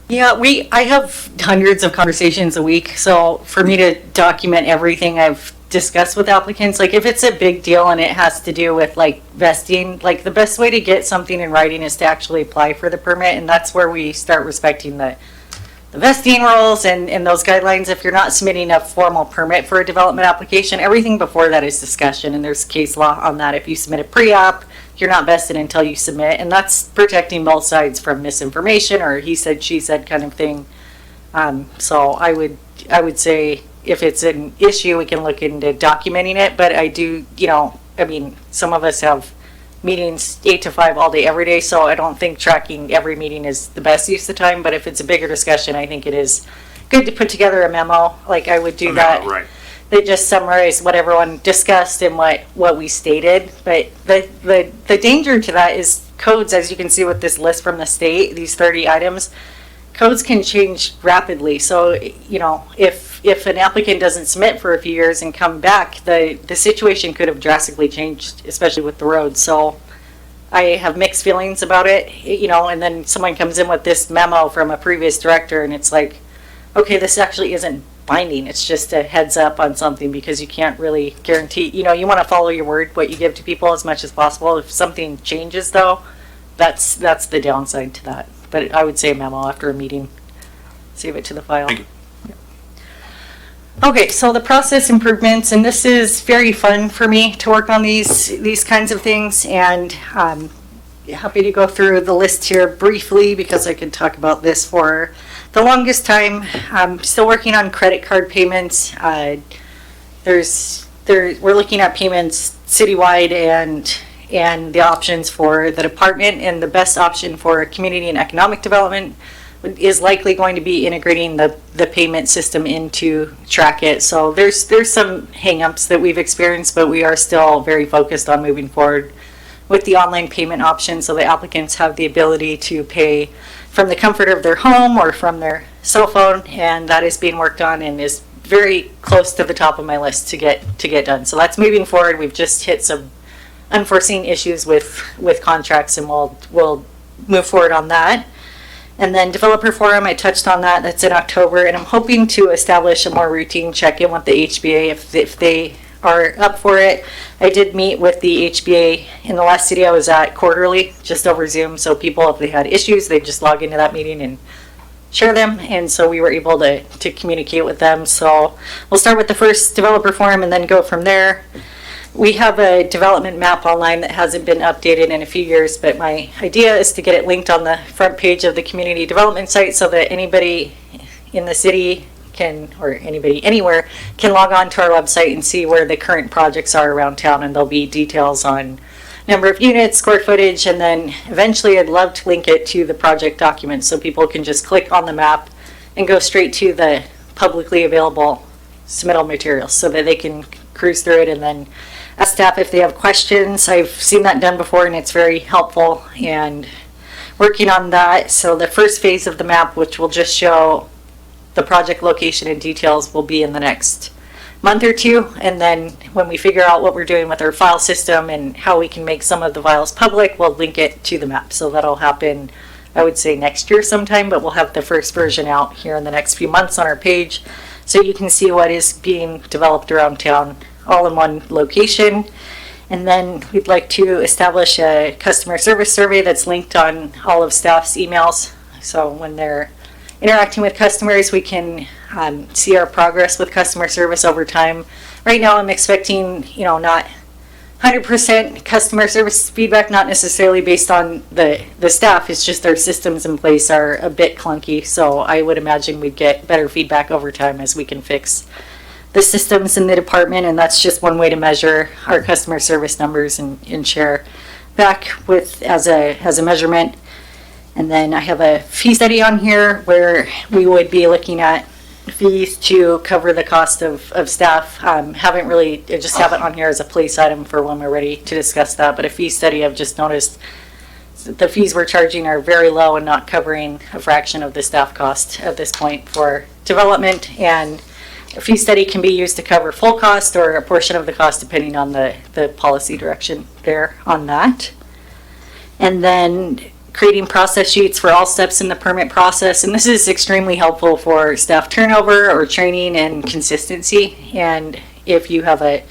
Yeah, I have hundreds of conversations a week, so for me to document everything I've discussed with applicants, like if it's a big deal and it has to do with like vesting, like the best way to get something in writing is to actually apply for the permit, and that's where we start respecting the vesting rules and those guidelines. If you're not submitting a formal permit for a development application, everything before that is discussion, and there's case law on that. If you submit a pre-app, you're not vested until you submit, and that's protecting both sides from misinformation or he said, she said kind of thing. So I would say if it's an issue, we can look into documenting it, but I do, I mean, some of us have meetings 8 to 5 all day, every day, so I don't think tracking every meeting is the best use of time, but if it's a bigger discussion, I think it is good to put together a memo, like I would do that. Right. They just summarize what everyone discussed and what we stated. But the danger to that is codes, as you can see with this list from the state, these 30 items, codes can change rapidly. So, if an applicant doesn't submit for a few years and come back, the situation could have drastically changed, especially with the roads. So I have mixed feelings about it, and then someone comes in with this memo from a previous director and it's like, okay, this actually isn't binding. It's just a heads up on something because you can't really guarantee, you want to follow your word, what you give to people as much as possible. If something changes though, that's the downside to that. But I would say a memo after a meeting. Save it to the file. Thank you. Okay, so the process improvements, and this is very fun for me to work on these kinds of things, and happy to go through the list here briefly because I could talk about this for the longest time. I'm still working on credit card payments. We're looking at payments citywide and the options for the department, and the best option for community and economic development is likely going to be integrating the payment system into Track It. So there's some hangups that we've experienced, but we are still very focused on moving forward with the online payment option so the applicants have the ability to pay from the comfort of their home or from their cell phone, and that is being worked on and is very close to the top of my list to get done. So that's moving forward. We've just hit some unforeseen issues with contracts, and we'll move forward on that. And then developer forum, I touched on that. That's in October, and I'm hoping to establish a more routine check-in with the HBA if they are up for it. I did meet with the HBA in the last city I was at quarterly, just over Zoom. So people, if they had issues, they just log into that meeting and share them. And so we were able to communicate with them. So we'll start with the first developer forum and then go from there. We have a development map online that hasn't been updated in a few years, but my idea is to get it linked on the front page of the community development site so that anybody in the city or anybody anywhere can log on to our website and see where the current projects are around town, and there'll be details on number of units, square footage, and then eventually I'd love to link it to the project documents so people can just click on the map and go straight to the publicly available submittal materials so that they can cruise through it and then ask staff if they have questions. I've seen that done before and it's very helpful, and working on that. So the first phase of the map, which will just show the project location and details, will be in the next month or two. And then when we figure out what we're doing with our file system and how we can make some of the files public, we'll link it to the map. So that'll happen, I would say, next year sometime, but we'll have the first version out here in the next few months on our page so you can see what is being developed around town all in one location. And then we'd like to establish a customer service survey that's linked on all of staff's emails. So when they're interacting with customers, we can see our progress with customer service over time. Right now I'm expecting, not 100% customer service feedback, not necessarily based on the staff, it's just our systems in place are a bit clunky. So I would imagine we'd get better feedback over time as we can fix the systems in the department, and that's just one way to measure our customer service numbers and share back with as a measurement. And then I have a fee study on here where we would be looking at fees to cover the cost of staff. I just have it on here as a place item for when we're ready to discuss that. But a fee study, I've just noticed the fees we're charging are very low and not covering a fraction of the staff cost at this point for development. And a fee study can be used to cover full cost or a portion of the cost depending on the policy direction there on that. And then creating process sheets for all steps in the permit process. And this is extremely helpful for staff turnover or training and consistency. And if you have a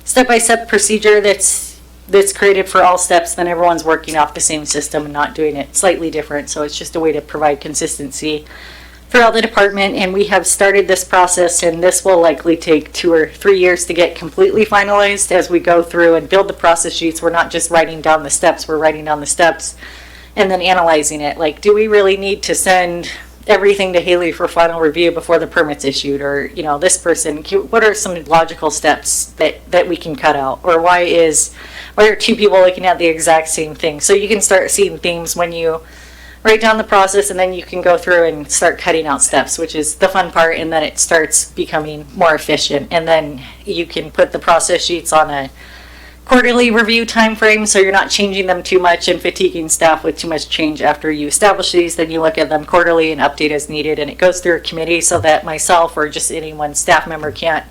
step-by-step procedure that's created for all steps, then everyone's working off the same system and not doing it slightly different. So it's just a way to provide consistency throughout the department. And we have started this process, and this will likely take 2 or 3 years to get completely finalized as we go through and build the process sheets. We're not just writing down the steps, we're writing down the steps and then analyzing it. Like, do we really need to send everything to Haley for final review before the permit's issued? Or, you know, this person, what are some logical steps that we can cut out? Or why are 2 people looking at the exact same thing? So you can start seeing themes when you write down the process, and then you can go through and start cutting out steps, which is the fun part, and then it starts becoming more efficient. And then you can put the process sheets on a quarterly review time frame, so you're not changing them too much and fatiguing staff with too much change after you establish these. Then you look at them quarterly and update as needed, and it goes through a committee so that myself or just any one staff member can't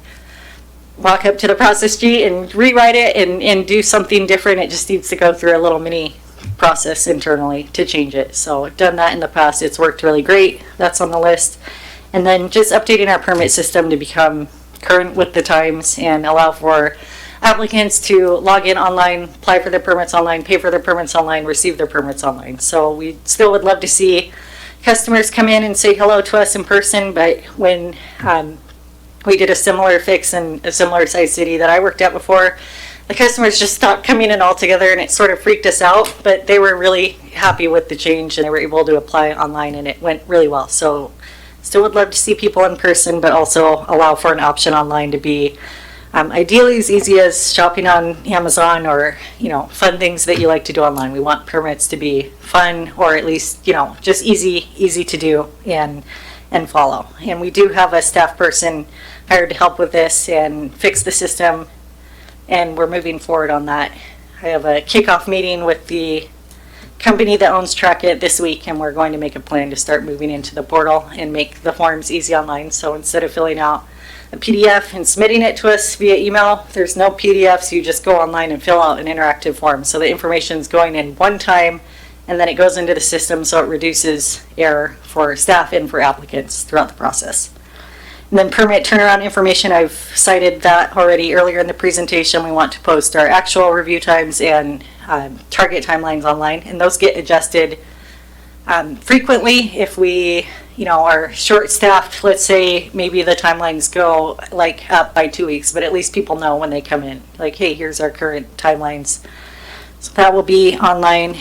walk up to the process sheet and rewrite it and do something different. It just needs to go through a little mini process internally to change it. So I've done that in the past. It's worked really great. That's on the list. And then just updating our permit system to become current with the times and allow for applicants to log in online, apply for their permits online, pay for their permits online, receive their permits online. So we still would love to see customers come in and say hello to us in person, but when we did a similar fix in a similar sized city that I worked at before, the customers just stopped coming in altogether, and it sort of freaked us out, but they were really happy with the change and they were able to apply online, and it went really well. So still would love to see people in person, but also allow for an option online to be ideally as easy as shopping on Amazon or, you know, fun things that you like to do online. We want permits to be fun, or at least, you know, just easy to do and follow. And we do have a staff person hired to help with this and fix the system, and we're moving forward on that. I have a kickoff meeting with the company that owns Trackit this week, and we're going to make a plan to start moving into the portal and make the forms easy online. So instead of filling out a PDF and submitting it to us via email, there's no PDFs. You just go online and fill out an interactive form. So the information is going in one time, and then it goes into the system, so it reduces error for staff and for applicants throughout the process. And then permit turnaround information, I've cited that already earlier in the presentation. We want to post our actual review times and target timelines online, and those get adjusted frequently if we, you know, are short-staffed. Let's say maybe the timelines go like up by 2 weeks, but at least people know when they come in, like, hey, here's our current timelines. So that will be online.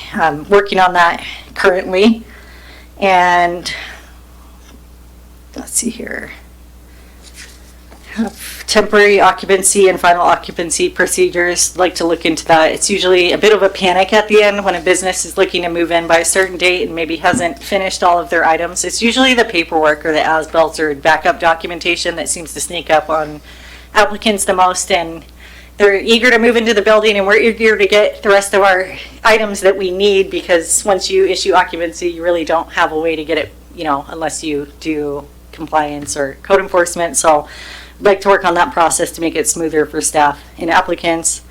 Working on that currently. And let's see here. Temporary occupancy and final occupancy procedures, like to look into that. It's usually a bit of a panic at the end when a business is looking to move in by a certain date and maybe hasn't finished all of their items. It's usually the paperwork or the as-built or backup documentation that seems to sneak up on applicants the most, and they're eager to move into the building, and we're eager to get the rest of our items that we need, because once you issue occupancy, you really don't have a way to get it, you know, unless you do compliance or code enforcement. So I'd like to work on that process to make it smoother for staff and applicants.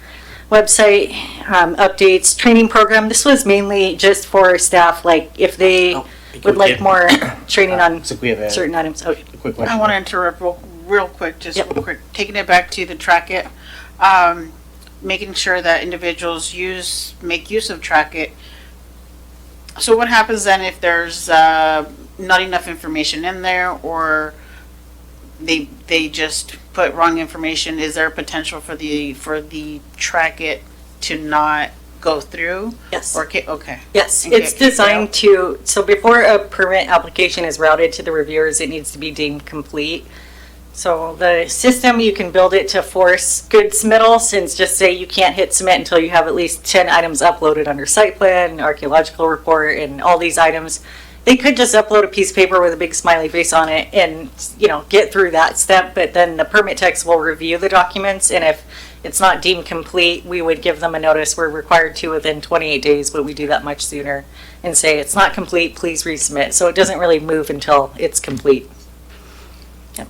Website updates, training program. This was mainly just for staff, like if they would like more training on certain items. Okay. Quick question. I want to interrupt real quick, real quick. Taking it back to the Trackit, making sure that individuals make use of Trackit. So what happens then if there's not enough information in there, or they just put wrong information? Is there a potential for the Trackit to not go through? Yes. Okay. Yes, Okay, it's designed to, so before a permit application is routed to the reviewers, it needs to be deemed complete. So the system, you can build it to force good submittals, and just say you can't hit submit until you have at least 10 items uploaded under site plan, archaeological report, and all these items. They could just upload a piece of paper with a big smiley face on it and, you know, get through that step, but then the permit techs will review the documents, and if it's not deemed complete, we would give them a notice. We're required to within 28 days, but we do that much sooner, and say it's not complete, please resubmit. So it doesn't really move until it's complete. Yep.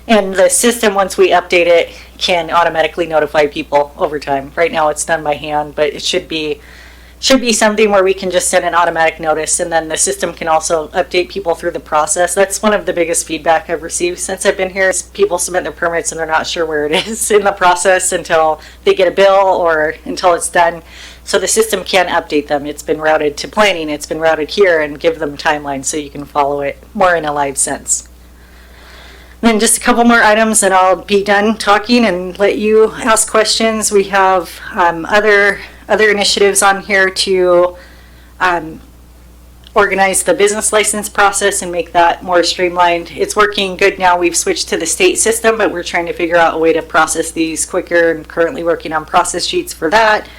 And the system, once we update it, can automatically notify people over time. Right now it's done by hand, but it should be should be something where we can just send an automatic notice, and then the system can also update people through the process. That's one of the biggest feedback I've received since I've been here is people submit their permits and they're not sure where it is in the process until they get a bill or until it's done. So the system can update them. It's been routed to planning, it's been routed here, and give them timelines so you can follow it more in a live sense. Then just a couple more items and I'll be done talking and let you ask questions. We have other initiatives on here to organize the business license process and make that more streamlined. It's working good now. We've switched to the state system, but we're trying to figure out a way to process these quicker and currently working on process sheets for that.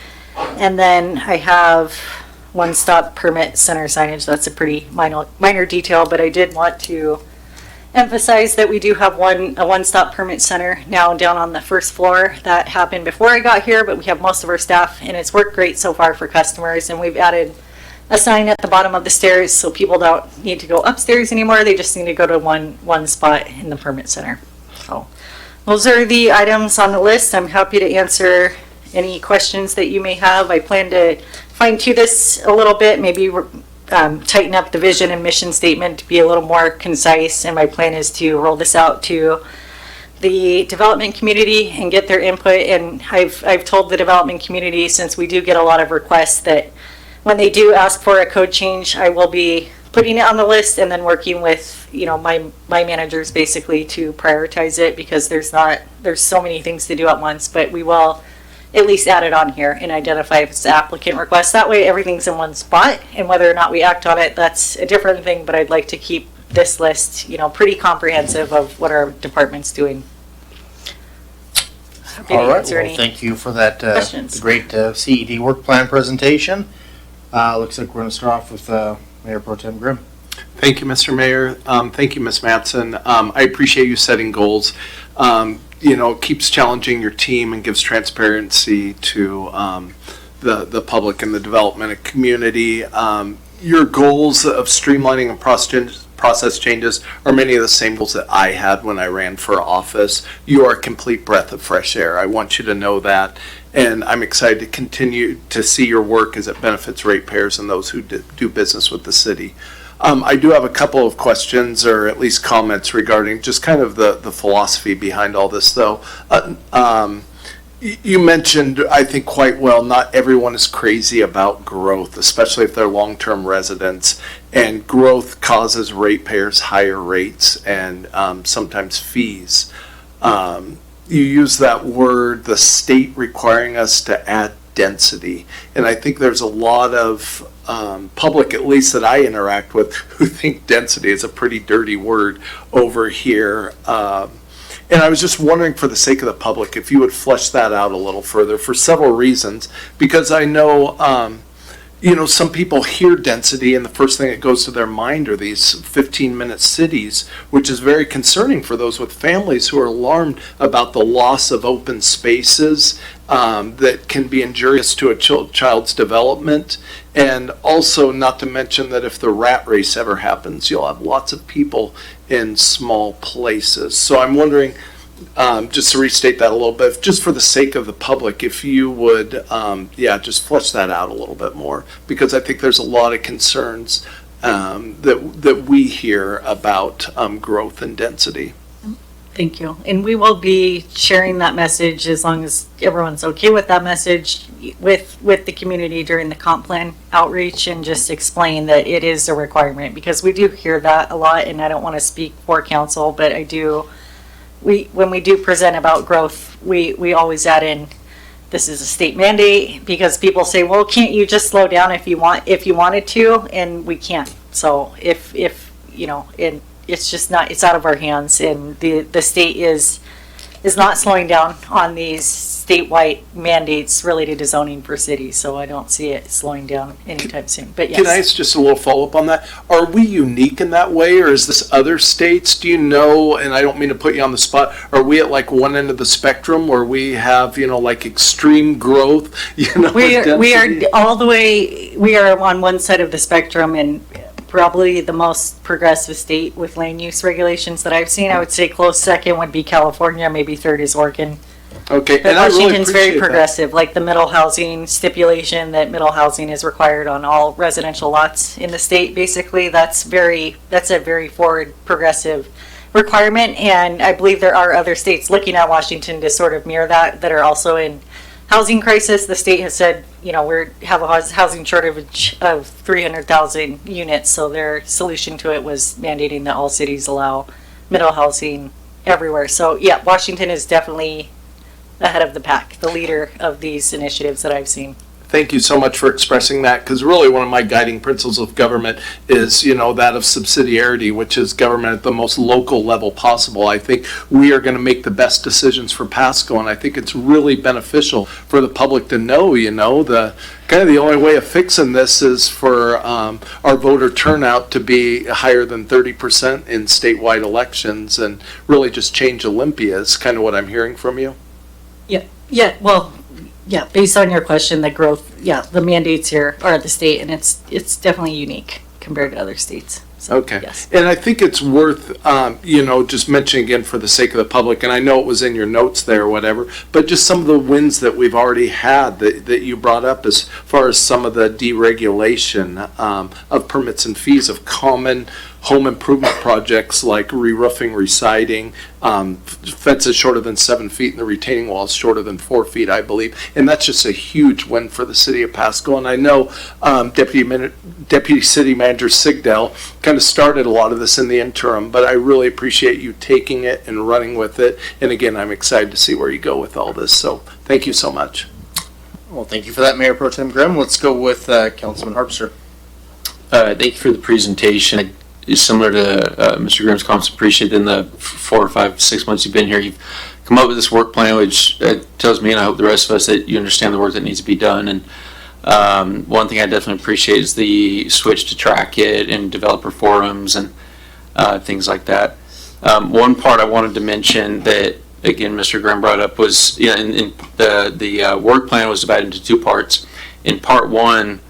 And then I have one-stop permit center signage. That's a pretty minor detail, but I did want to emphasize that we do have a one-stop permit center now down on the first floor. That happened before I got here, but we have most of our staff, and it's worked great so far for customers. And we've added a sign at the bottom of the stairs so people don't need to go upstairs anymore. They just need to go to one spot in the permit center. So those are the items on the list. I'm happy to answer any questions that you may have. I plan to fine-tune this a little bit, maybe tighten up the vision and mission statement to be a little more concise, and my plan is to roll this out to the development community and get their input. And I've told the development community, since we do get a lot of requests, that when they do ask for a code change, I will be putting it on the list and then working with my managers basically to prioritize it, because there's so many things to do at once. But we will at least add it on here and identify if it's an applicant request. That way everything's in one spot, and whether or not we act on it, that's a different thing. But I'd like to keep this list, pretty comprehensive of what our department's doing. Happy to All right, answer well, any thank you for that questions. great CED work plan presentation. Looks like we're going to start off with Mayor Pro Tem Grimm. Thank you, Mr. Mayor. Thank you, Ms. Mattson. I appreciate you setting goals. It keeps challenging your team and gives transparency to the public and the development of community. Your goals of streamlining and process changes are many of the same goals that I had when I ran for office. You are a complete breath of fresh air. I want you to know that. And I'm excited to continue to see your work as it benefits ratepayers and those who do business with the city. I do have a couple of questions, or at least comments, regarding just kind of the philosophy behind all this, though. You mentioned, I think quite well, not everyone is crazy about growth, especially if they're long-term residents, and growth causes ratepayers higher rates and sometimes fees. You use that word, the state requiring us to add density, and I think there's a lot of public, at least that I interact with, who think density is a pretty dirty word over here. And I was just wondering, for the sake of the public, if you would flesh that out a little further, for several reasons. Because I know, some people hear density and the first thing that goes to their mind are these 15-minute cities, which is very concerning for those with families who are alarmed about the loss of open spaces that can be injurious to a child's development. And also, not to mention that if the rat race ever happens, you'll have lots of people in small places. So I'm wondering, just to restate that a little bit, just for the sake of the public, if you would, just flesh that out a little bit more, because I think there's a lot of concerns that we hear about growth and density. Thank you. And we will be sharing that message, as long as everyone's okay with that message, with the community during the comp plan outreach, and just explain that it is a requirement, because we do hear that a lot. And I don't want to speak for council, but when we do present about growth, we always add in, this is a state mandate, because people say, well, can't you just slow down if you wanted to? And we can't. So it's just not, it's out of our hands, and the state is not slowing down on these statewide mandates related to zoning for cities, so I don't see it slowing down anytime soon. But yes. Can I ask just a little follow-up on that? Are we unique in that way, or is this other states? Do you know, and I don't mean to put you on the spot, are we at like one end of the spectrum where we have, like extreme growth? We are all the way, we are on one side of the spectrum, and probably the most progressive state with land use regulations that I've seen. I would say close second would be California, maybe third is Oregon, Okay, But and I really Washington's very appreciate that. progressive, like the middle housing stipulation that middle housing is required on all residential lots in the state, basically. That's a very forward progressive requirement, and I believe there are other states looking at Washington to sort of mirror that are also in housing crisis. The state has said, we have a housing shortage of 300,000 units, so their solution to it was mandating that all cities allow middle housing everywhere. So yeah, Washington is definitely ahead of the pack, the leader of these initiatives that I've seen. Thank you so much for expressing that, because really one of my guiding principles of government is, that of subsidiarity, which is government at the most local level possible. I think we are going to make the best decisions for Pasco, and I think it's really beneficial for the public to know, the only way of fixing this is for our voter turnout to be higher than 30% in statewide elections, and really just change Olympia is kind of what I'm hearing from you. Yeah, based on your question, the growth, the mandates here are at the state, and it's definitely unique compared to other states. So, Okay. yes. And I think it's worth, just mentioning again for the sake of the public, and I know it was in your notes there or whatever, but just some of the wins that we've already had that you brought up as far as some of the deregulation of permits and fees of common home improvement projects like re-roofing, re-siding, fences shorter than 7 feet and the retaining walls shorter than 4 feet, I believe. And that's just a huge win for the city of Pasco. And I know Deputy City Manager Sigdell kind of started a lot of this in the interim, but I really appreciate you taking it and running with it. And again, I'm excited to see where you go with all this. So thank you so much. Well, thank you for that, Mayor Pro Tem Grimm. Let's go with Councilman Harpster. Thank you for the presentation. Similar to Mr. Grimm's comments, appreciate in the 4 or 5, 6 months you've been here, you've come up with this work plan, which tells me, and I hope the rest of us, that you understand the work that needs to be done. And one thing I definitely appreciate is the switch to track it and developer forums and things like that. One part I wanted to mention that, again, Mr. Grimm brought up was, the work plan was divided into 2 parts. In part 1,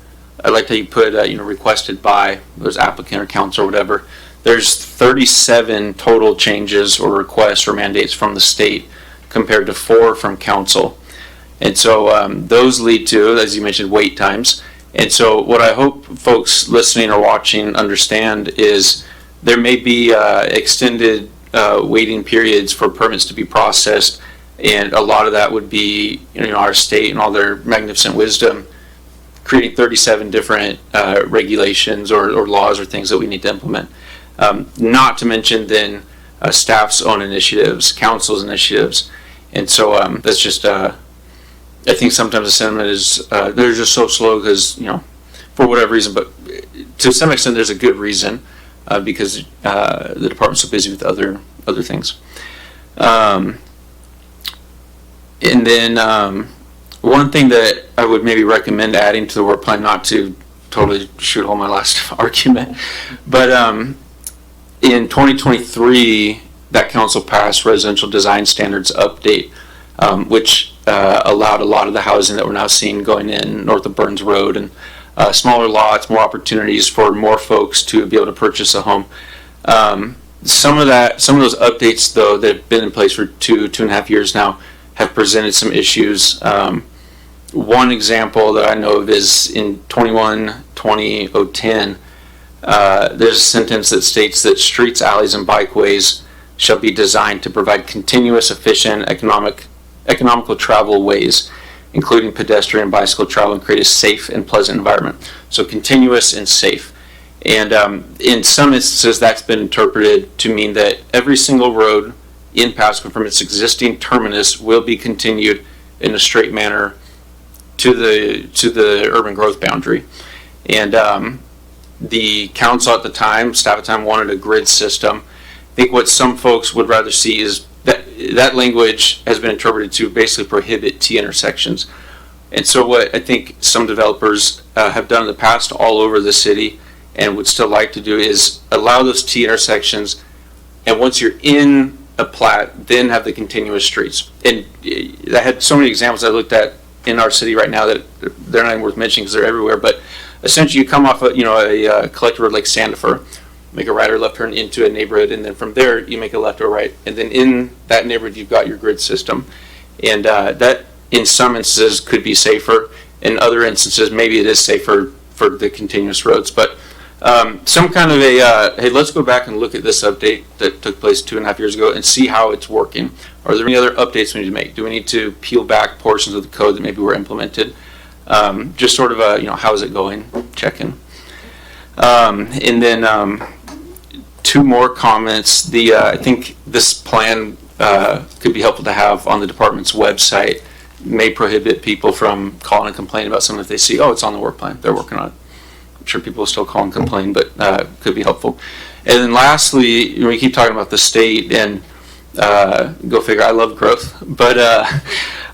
I like how you put, requested by those applicant or council or whatever. There's 37 total changes or requests or mandates from the state compared to 4 from council. And so those lead to, as you mentioned, wait times. And so what I hope folks listening or watching understand is there may be extended waiting periods for permits to be processed. And a lot of that would be, our state and all their magnificent wisdom creating 37 different regulations or laws or things that we need to implement. Not to mention then staff's own initiatives, council's initiatives. And so that's just, I think sometimes the sentiment is they're just so slow because, for whatever reason, but to some extent there's a good reason because the department's so busy with other things. And then one thing that I would maybe recommend adding to the work plan, not to totally shoot hole my last argument, but in 2023, that council passed residential design standards update, which allowed a lot of the housing that we're now seeing going in north of Burns Road and smaller lots, more opportunities for more folks to be able to purchase a home. Some of those updates, though, that have been in place for 2.5 years now, have presented some issues. One example that I know of is in 21-20-010, there's a sentence that states that streets, alleys, and bikeways shall be designed to provide continuous, efficient, economical travel ways, including pedestrian and bicycle travel, and create a safe and pleasant environment. So continuous and safe. And in some instances, that's been interpreted to mean that every single road in Pasco from its existing terminus will be continued in a straight manner to the urban growth boundary. And the council at the time, staff at the time, wanted a grid system. I think what some folks would rather see is that language has been interpreted to basically prohibit T intersections. And so what I think some developers have done in the past all over the city and would still like to do is allow those T intersections, and once you're in a plat, then have the continuous streets. And I had so many examples I looked at in our city right now that they're not even worth mentioning because they're everywhere. But essentially, you come off a collector road like Sandifer, make a right or left turn into a neighborhood, and then from there you make a left or right, and then in that neighborhood you've got your grid system. And that, in some instances, could be safer. In other instances, maybe it is safer for the continuous roads. But some kind of a, hey, let's go back and look at this update that took place 2.5 years ago and see how it's working. Are there any other updates we need to make? Do we need to peel back portions of the code that maybe were implemented? Just sort of a, how is it going? Check-in. And then 2 more comments. I think this plan could be helpful to have on the department's website. May prohibit people from calling and complaining about something if they see, oh, it's on the work plan, they're working on it. I'm sure people will still call and complain, but could be helpful. And then lastly, we keep talking about the state, and go figure, I love growth. But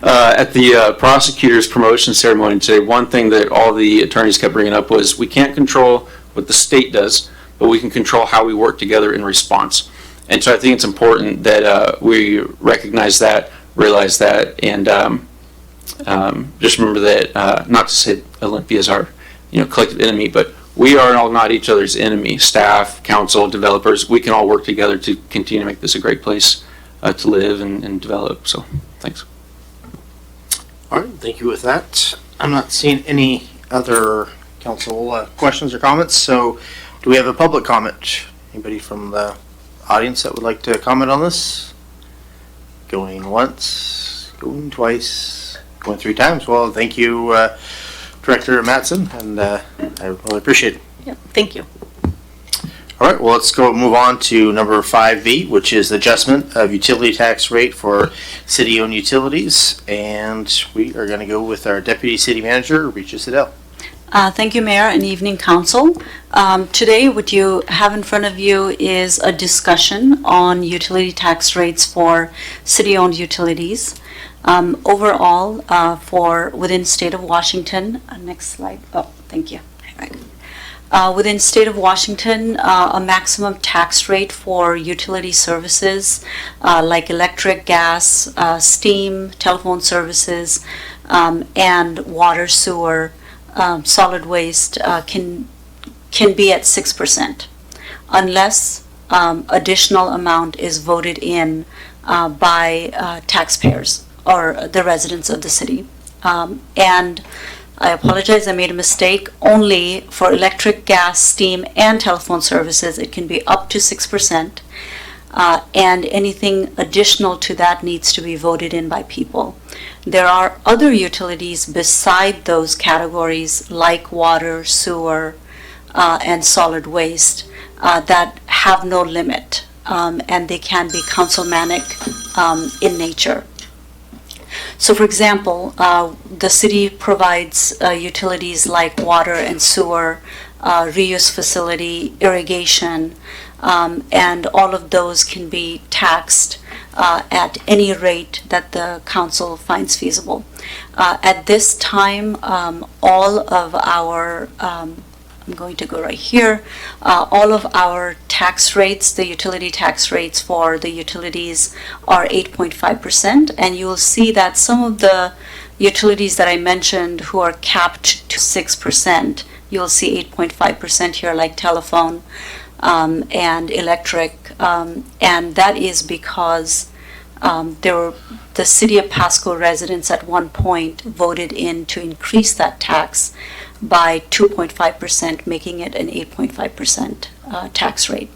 at the prosecutor's promotion ceremony today, one thing that all the attorneys kept bringing up was we can't control what the state does, but we can control how we work together in response. And so I think it's important that we recognize that, realize that, and just remember that, not to say Olympia is our collective enemy, but we are all not each other's enemy. Staff, council, developers, we can all work together to continue to make this a great place to live and develop. So, thanks. All right, thank you with that. I'm not seeing any other council questions or comments, so do we have a public comment? Anybody from the audience that would like to comment on this? Going once, going twice, going 3 times. Well, thank you, Director Mattson, and I really appreciate it. Yep, thank you. All right, well, let's move on to number 5B, which is adjustment of utility tax rate for city-owned utilities. And we are going to go with our Deputy City Manager, Regis Siddell. Thank you, Mayor, and evening council. Today, what you have in front of you is a discussion on utility tax rates for city-owned utilities. Overall, for within state of Washington, next slide. Oh, thank you. Within state of Washington, a maximum tax rate for utility services like electric, gas, steam, telephone services, and water, sewer, solid waste can be at 6%, unless additional amount is voted in by taxpayers or the residents of the city. And I apologize, I made a mistake. Only for electric, gas, steam, and telephone services, it can be up to 6%. And anything additional to that needs to be voted in by people. There are other utilities beside those categories, like water, sewer, and solid waste, that have no limit, and they can be councilmanic in nature. So, for example, the city provides utilities like water and sewer, reuse facility, irrigation, and all of those can be taxed at any rate that the council finds feasible. At this time, all of our, I'm going to go right here, all of our tax rates, the utility tax rates for the utilities are 8.5%, and you will see that some of the utilities that I mentioned who are capped to 6%, you'll see 8.5% here, like telephone and electric, and that is because the city of Pasco residents at one point voted in to increase that tax by 2.5%, making it an 8.5% tax rate.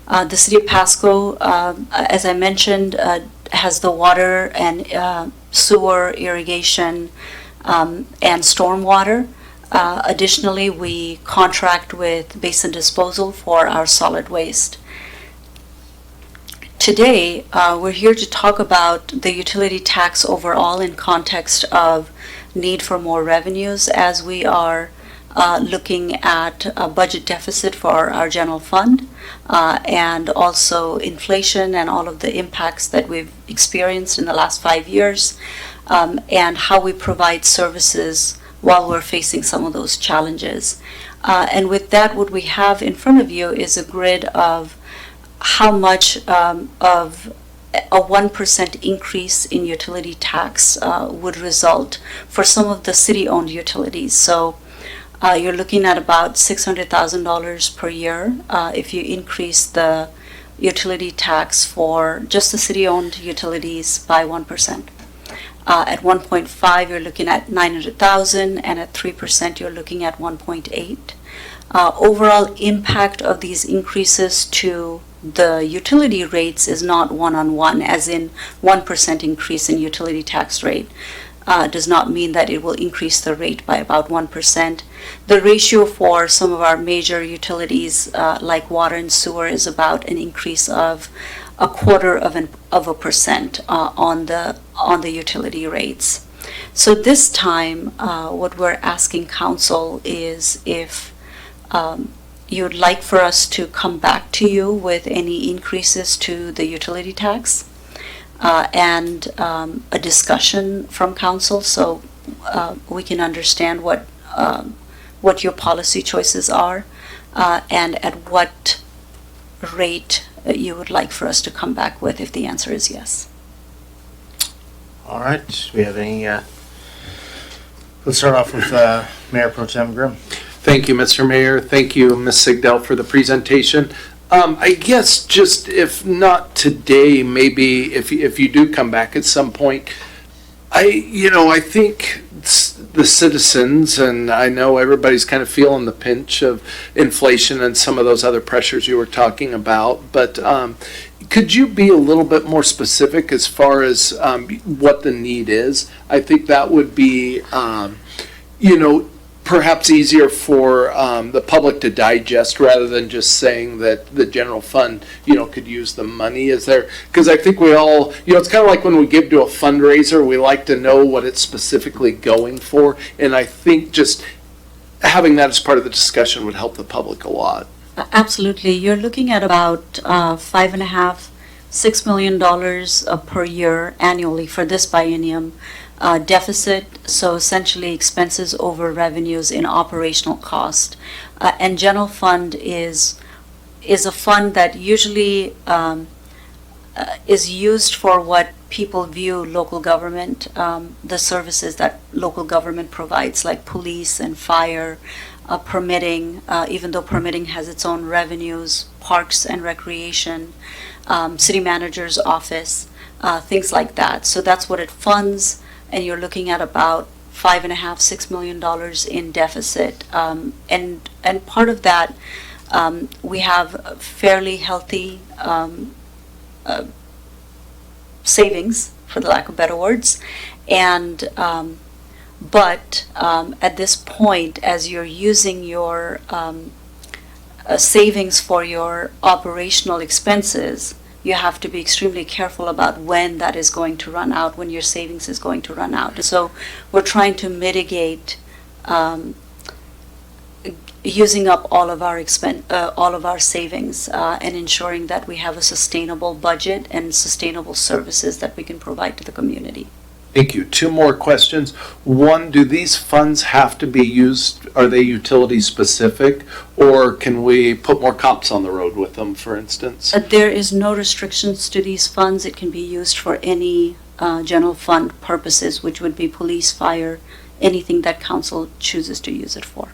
The city of Pasco, as I mentioned, has the water and sewer, irrigation, and stormwater. Additionally, we contract with basin disposal for our solid waste. Today, we're here to talk about the utility tax overall in context of need for more revenues, as we are looking at a budget deficit for our general fund, and also inflation and all of the impacts that we've experienced in the last 5 years, and how we provide services while we're facing some of those challenges. And with that, what we have in front of you is a grid of how much of a 1% increase in utility tax would result for some of the city-owned utilities. So you're looking at about $600,000 per year if you increase the utility tax for just the city-owned utilities by 1%. At 1.5, you're looking at 900,000, and at 3%, you're looking at 1.8. Overall impact of these increases to the utility rates is not one-on-one, as in 1% increase in utility tax rate does not mean that it will increase the rate by about 1%. The ratio for some of our major utilities, like water and sewer, is about an increase of 0.25% on the utility rates. So this time, what we're asking council is if you'd like for us to come back to you with any increases to the utility tax and a discussion from council, so we can understand what your policy choices are and at what rate you would like for us to come back with if the answer is yes. All right, do we have any, let's start off with Mayor Pro Tem Grimm. Thank you, Mr. Mayor. Thank you, Ms. Sigdell, for the presentation. I guess just if not today, maybe if you do come back at some point, I think the citizens, and I know everybody's kind of feeling the pinch of inflation and some of those other pressures you were talking about, but could you be a little bit more specific as far as what the need is? I think that would be, perhaps easier for the public to digest rather than just saying that the general fund, could use the money. Is there, because I think we all, it's kind of like when we give to a fundraiser, we like to know what it's specifically going for. And I think just having that as part of the discussion would help the public a lot. Absolutely. You're looking at about $5.5–6 million per year annually for this biennium. Deficit, so essentially expenses over revenues in operational cost. And general fund is a fund that usually is used for what people view local government, the services that local government provides, like police and fire, permitting, even though permitting has its own revenues, parks and recreation, city manager's office, things like that. So that's what it funds. And you're looking at about $5.5–6 million in deficit, and part of that we have fairly healthy savings, for the lack of better words, and but at this point, as you're using your savings for your operational expenses, you have to be extremely careful about when that is going to run out, when your savings is going to run out. So we're trying to mitigate using up all of our savings and ensuring that we have a sustainable budget and sustainable services that we can provide to the community. Thank you. Two more questions. One, do these funds have to be used, are they utility specific, or can we put more cops on the road with them, for instance? There is no restrictions to these funds. It can be used for any general fund purposes, which would be police, fire, anything that council chooses to use it for.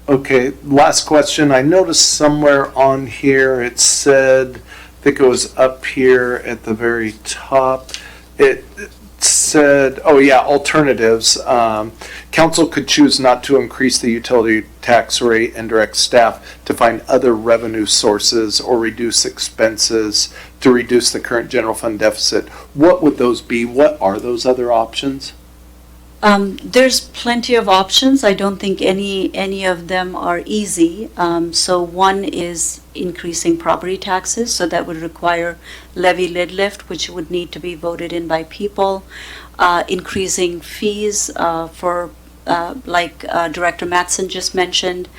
Okay, last question. I noticed somewhere on here it said, I think it was up here at the very top, it said, alternatives. Council could choose not to increase the utility tax rate and direct staff to find other revenue sources or reduce expenses to reduce the current general fund deficit. What would those be? What are those other options? There's plenty of options. I don't think any of them are easy. So one is increasing property taxes, so that would require levy lid lift, which would need to be voted in by people. Increasing fees for, like Director Mattson just mentioned.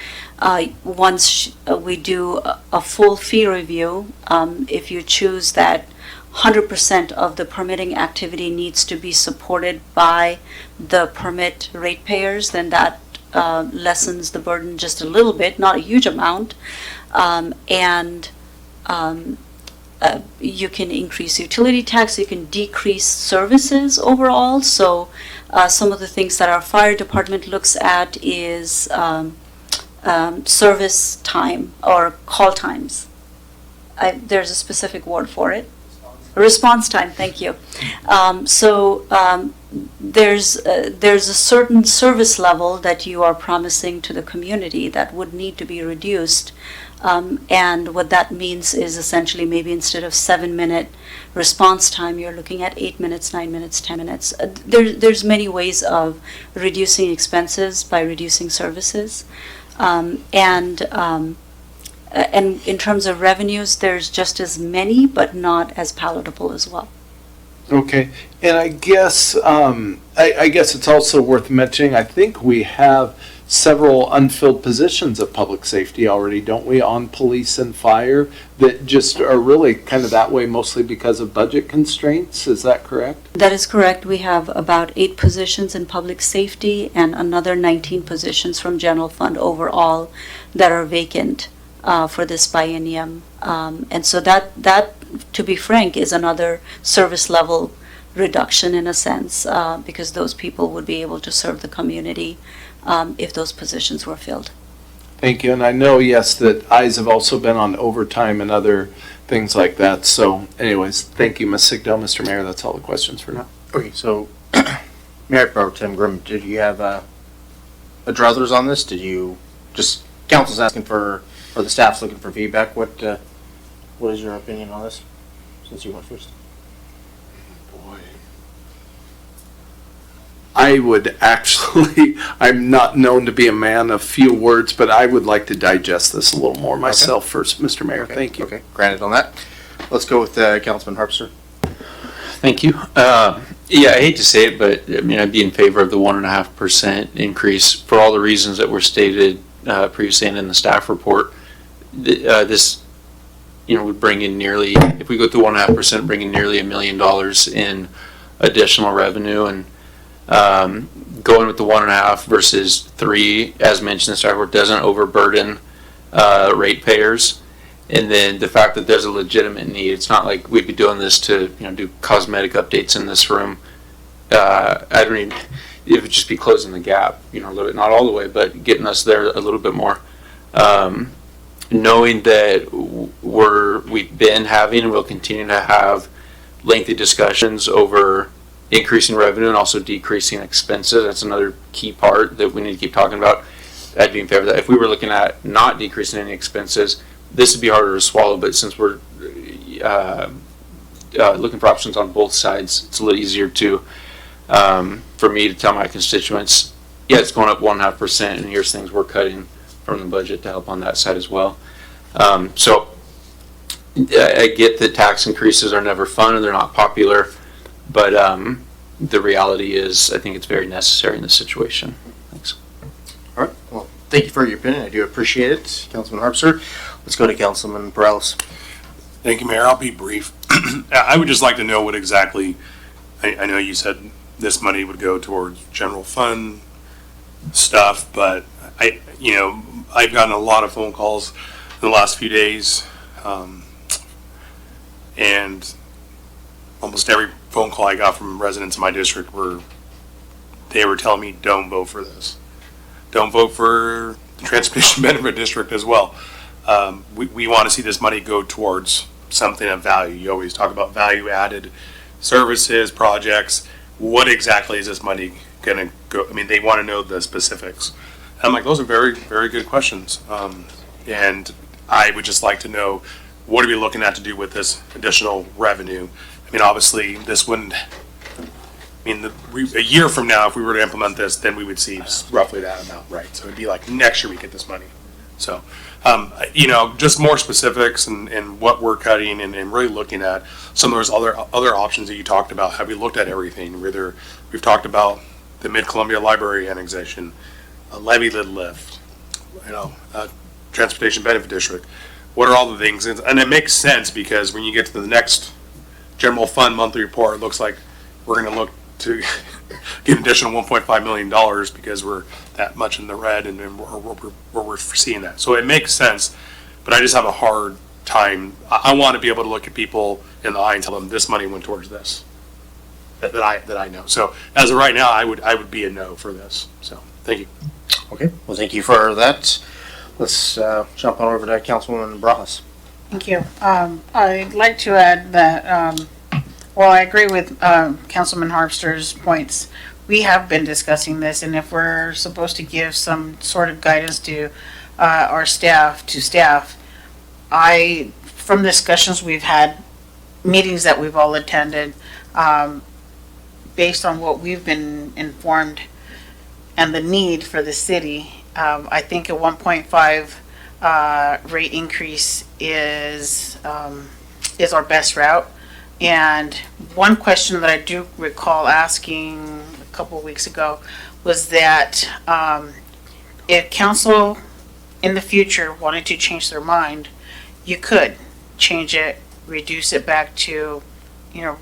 Once we do a full fee review, if you choose that 100% of the permitting activity needs to be supported by the permit ratepayers, then that lessens the burden just a little bit, not a huge amount. You can increase utility tax, you can decrease services overall. So some of the things that our fire department looks at is service time or call times. There's a specific word for it. Response time, thank you. There's a certain service level that you are promising to the community that would need to be reduced. And what that means is essentially maybe instead of 7-minute response time, you're looking at 8 minutes, 9 minutes, 10 minutes. There's many ways of reducing expenses by reducing services. And in terms of revenues, there's just as many, but not as palatable as well. Okay, and I guess, I guess it's also worth mentioning, I think we have several unfilled positions of public safety already, don't we, on police and fire, that just are really kind of that way mostly because of budget constraints, is that correct? That is correct. We have about 8 positions in public safety and another 19 positions from general fund overall that are vacant for this biennium. And so that, to be frank, is another service level reduction in a sense, because those people would be able to serve the community if those positions were filled. Thank you, and I know, yes, that eyes have also been on overtime and other things like that, so anyways, thank you, Ms. Sigdell. Mr. Mayor, that's all the questions for now. Okay, so Mayor Pro Tem Grimm, did you have a druthers on this? Did you just, council's asking for, or the staff's looking for feedback? What is your opinion on this, since you went first? Boy. I would actually, I'm not known to be a man of few words, but I would like to digest this a little more myself first, Mr. Mayor. Okay, Thank you. Okay, granted on that. Let's go with Councilman Harpster. Thank you. Yeah, I hate to say it, but I mean, I'd be in favor of the 1.5% increase for all the reasons that were stated previously and in the staff report. This, would bring in nearly, if we go to 1.5%, bring in nearly $1 million in additional revenue, and going with the 1.5 versus 3, as mentioned in the staff report, doesn't overburden ratepayers. And then the fact that there's a legitimate need, it's not like we'd be doing this to, do cosmetic updates in this room. I don't even, it would just be closing the gap, a little bit, not all the way, but getting us there a little bit more. Knowing that we've been having and will continue to have lengthy discussions over increasing revenue and also decreasing expenses, that's another key part that we need to keep talking about. I'd be in favor of that. If we were looking at not decreasing any expenses, this would be harder to swallow, but since we're looking for options on both sides, it's a little easier to, for me to tell my constituents, yeah, it's going up 1.5%, and here's things we're cutting from the budget to help on that side as well. So I get that tax increases are never fun and they're not popular, but the reality is I think it's very necessary in this situation. Thanks. All right, well, thank you for your opinion. I do appreciate it, Councilman Harpster. Let's go to Councilman Perales. Thank you, Mayor. I'll be brief. I would just like to know what exactly, I know you said this money would go towards general fund stuff, but I've gotten a lot of phone calls in the last few days, and almost every phone call I got from residents in my district they were telling me, don't vote for this. Don't vote for the Transportation Benefit District as well. We want to see this money go towards something of value. You always talk about value-added services, projects. What exactly is this money going to go? I mean, they want to know the specifics. I'm like, those are very, very good questions. And I would just like to know, what are we looking at to do with this additional revenue? I mean, obviously, this wouldn't, a year from now, if we were to implement this, then we would see roughly that amount, right? So it'd be like next year we get this money. So, just more specifics and what we're cutting and really looking at some of those other options that you talked about. Have we looked at everything? We've talked about the Mid-Columbia Library annexation, a levy lid lift, Transportation Benefit District. What are all the things? And it makes sense because when you get to the next general fund monthly report, it looks like we're going to look to get an additional $1.5 million because we're that much in the red and we're foreseeing that. So it makes sense, but I just have a hard time. I want to be able to look at people in the eye and tell them this money went towards this that I know. So as of right now, I would be a no for this. So thank you. Okay, well, thank you for that. Let's jump on over to Councilwoman Barajas. Thank you. I'd like to add that Well, I agree with Councilman Harvster's points. We have been discussing this, and if we're supposed to give some sort of guidance to our staff, from discussions we've had, meetings that we've all attended, based on what we've been informed and the need for the city, I think a 1.5 rate increase is our best route. And one question that I do recall asking a couple of weeks ago was that if council in the future wanted to change their mind, you could change it, reduce it back to,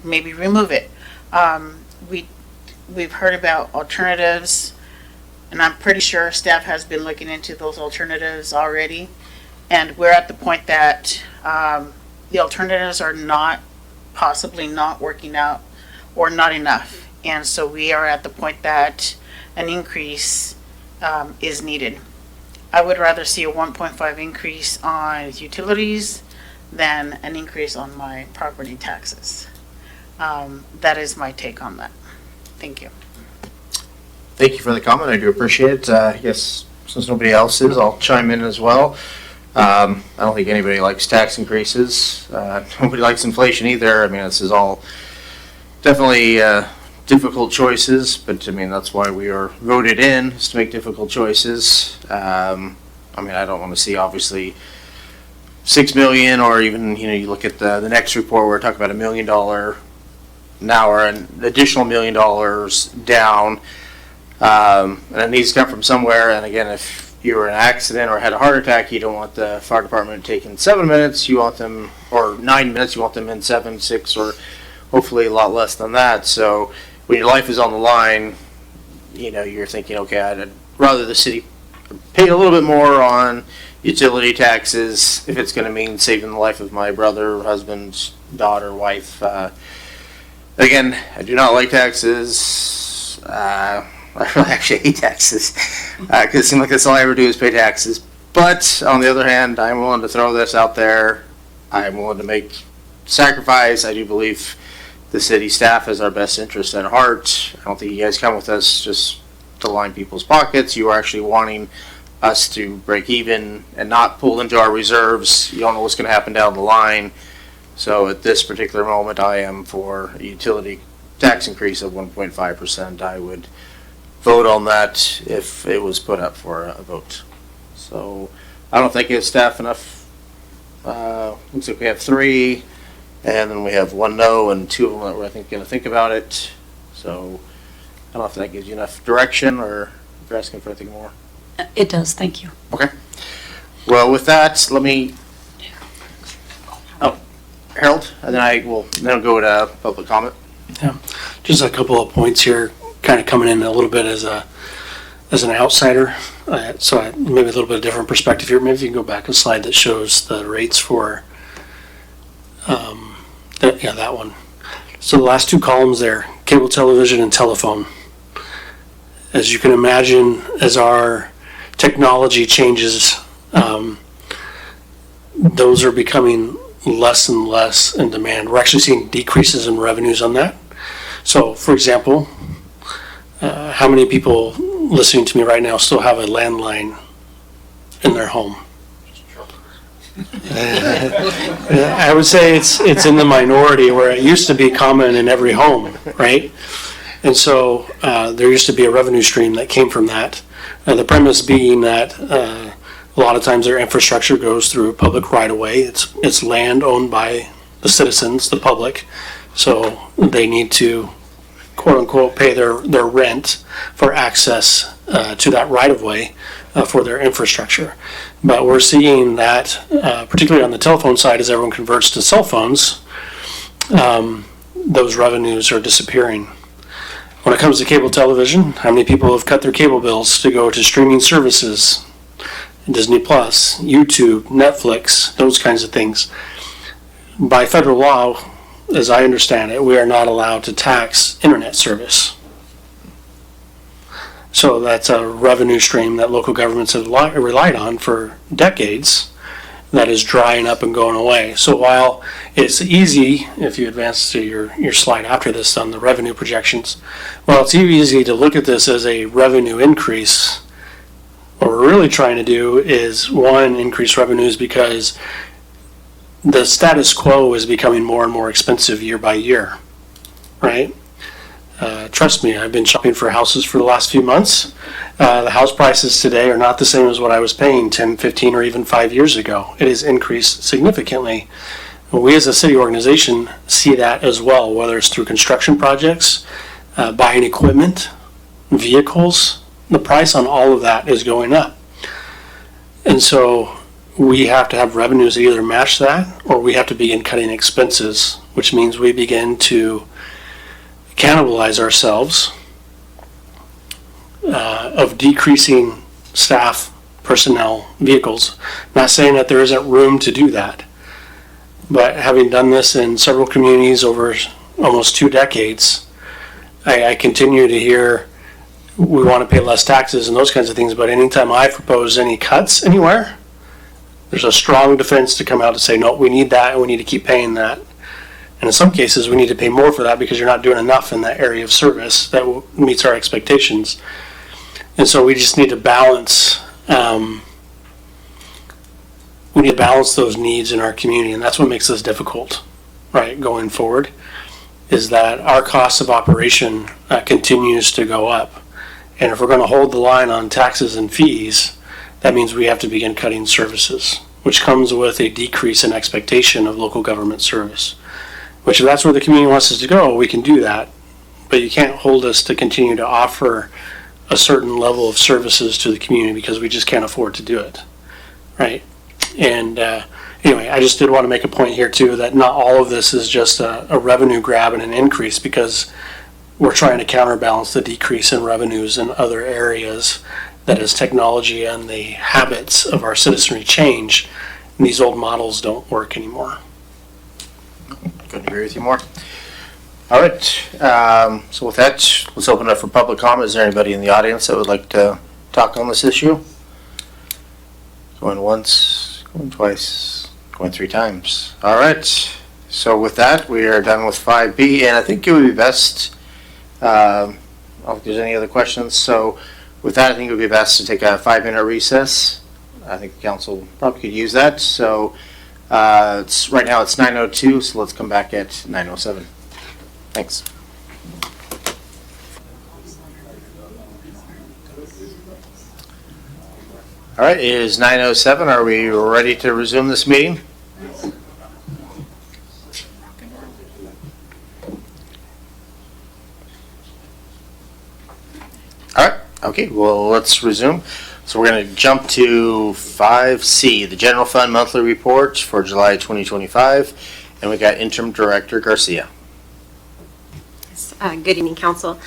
maybe remove it. We've heard about alternatives, and I'm pretty sure staff has been looking into those alternatives already. And we're at the point that the alternatives are possibly not working out or not enough. And so we are at the point that an increase is needed. I would rather see a 1.5 increase on utilities than an increase on my property taxes. That is my take on that. Thank you. Thank you for the comment. I do appreciate it. Yes, since nobody else is, I'll chime in as well. I don't think anybody likes tax increases. Nobody likes inflation either. I mean, this is all definitely difficult choices, but I mean, that's why we are voted in, is to make difficult choices. I mean, I don't want to see obviously 6 million, or even, you look at the next report, we're talking about $1 million now, or an additional $1 million down. And it needs to come from somewhere. And again, if you were in an accident or had a heart attack, you don't want the fire department taking 7 minutes, you want them, or 9 minutes, you want them in 7, 6, or hopefully a lot less than that. So when your life is on the line, you're thinking, okay, I'd rather the city pay a little bit more on utility taxes if it's going to mean saving the life of my brother, husband, daughter, wife. Again, I do not like taxes. I really actually hate taxes because it seems like that's all I ever do is pay taxes. But on the other hand, I'm willing to throw this out there. I'm willing to make sacrifice. I do believe the city staff has our best interest at heart. I don't think you guys come with us just to line people's pockets. You are actually wanting us to break even and not pull into our reserves. You don't know what's going to happen down the line. So at this particular moment, I am for a utility tax increase of 1.5%. I would vote on that if it was put up for a vote. So I don't think it's staff enough. Looks like we have 3, and then we have 1 no and 2 of them that were, I think, going to think about it. So I don't know if that gives you enough direction, or if you're asking for anything more. It does, thank you. Okay. Well, with that, let me. Oh, Harold, and then I will then go to public comment. Yeah, just a couple of points here, kind of coming in a little bit as an outsider. So maybe a little bit of different perspective here. Maybe you can go back a slide that shows the rates for, that one. So the last 2 columns there, cable television and telephone. As you can imagine, as our technology changes, those are becoming less and less in demand. We're actually seeing decreases in revenues on that. So, for example, how many people listening to me right now still have a landline in their home? I would say it's in the minority, where it used to be common in every home, right? And so there used to be a revenue stream that came from that. The premise being that a lot of times their infrastructure goes through public right-of-way. It's land owned by the citizens, the public. So they need to, quote unquote, pay their rent for access to that right-of-way for their infrastructure. But we're seeing that, particularly on the telephone side, as everyone converts to cell phones, those revenues are disappearing. When it comes to cable television, how many people have cut their cable bills to go to streaming services, Disney Plus, YouTube, Netflix, those kinds of things? By federal law, as I understand it, we are not allowed to tax internet service. So that's a revenue stream that local governments have relied on for decades, that is drying up and going away. So while it's easy, if you advance to your slide after this on the revenue projections, while it's easy to look at this as a revenue increase, what we're really trying to do is, one, increase revenues because the status quo is becoming more and more expensive year by year, right? Trust me, I've been shopping for houses for the last few months. The house prices today are not the same as what I was paying 10, 15, or even 5 years ago. It has increased significantly. We as a city organization see that as well, whether it's through construction projects, buying equipment, vehicles. The price on all of that is going up. And so we have to have revenues that either match that, or we have to begin cutting expenses, which means we begin to cannibalize ourselves of decreasing staff, personnel, vehicles. Not saying that there isn't room to do that, but having done this in several communities over almost 2 decades, I continue to hear we want to pay less taxes and those kinds of things, but anytime I propose any cuts anywhere, there's a strong defense to come out to say, no, we need that and we need to keep paying that. And in some cases, we need to pay more for that because you're not doing enough in that area of service that meets our expectations. And so we just need to balance, those needs in our community, and that's what makes this difficult, right, going forward, is that our cost of operation continues to go up. And if we're going to hold the line on taxes and fees, that means we have to begin cutting services, which comes with a decrease in expectation of local government service. Which, if that's where the community wants us to go, we can do that. But you can't hold us to continue to offer a certain level of services to the community because we just can't afford to do it, right? And anyway, I just did want to make a point here too that not all of this is just a revenue grab and an increase, because we're trying to counterbalance the decrease in revenues in other areas that as technology and the habits of our citizenry change, and these old models don't work anymore. Couldn't agree with you more. All right, so with that, let's open it up for public comment. Is there anybody in the audience that would like to talk on this issue? Going once, going twice, going 3 times. All right, so with that, we are done with 5B, and I think it would be best, I don't know if there's any other questions, so with that, I think it would be best to take a 5-minute recess. I think the council probably could use that, so right now it's 9:02, so let's come back at 9:07. Thanks. All right, it is 9:07. Are we ready to resume this meeting? All right, okay, well, let's resume. So we're going to jump to 5C, the General Fund Monthly Report for July 2025, and we got Interim Director Garcia. Good evening, Council.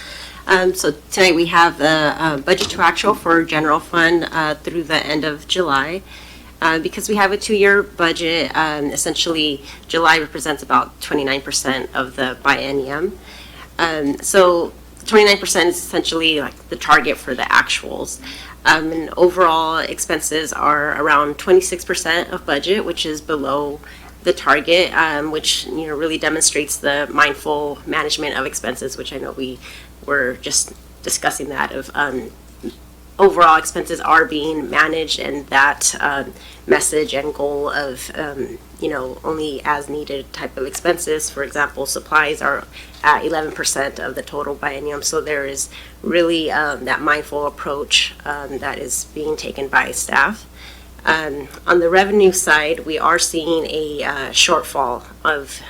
So tonight we have the budget to actual for general fund through the end of July. Because we have a 2-year budget, essentially July represents about 29% of the biennium. So 29% is essentially like the target for the actuals. And overall expenses are around 26% of budget, which is below the target, which really demonstrates the mindful management of expenses, which I know we were just discussing that of overall expenses are being managed, and that message and goal of only as needed type of expenses. For example, supplies are at 11% of the total biennium, so there is really that mindful approach that is being taken by staff. On the revenue side, we are seeing a shortfall of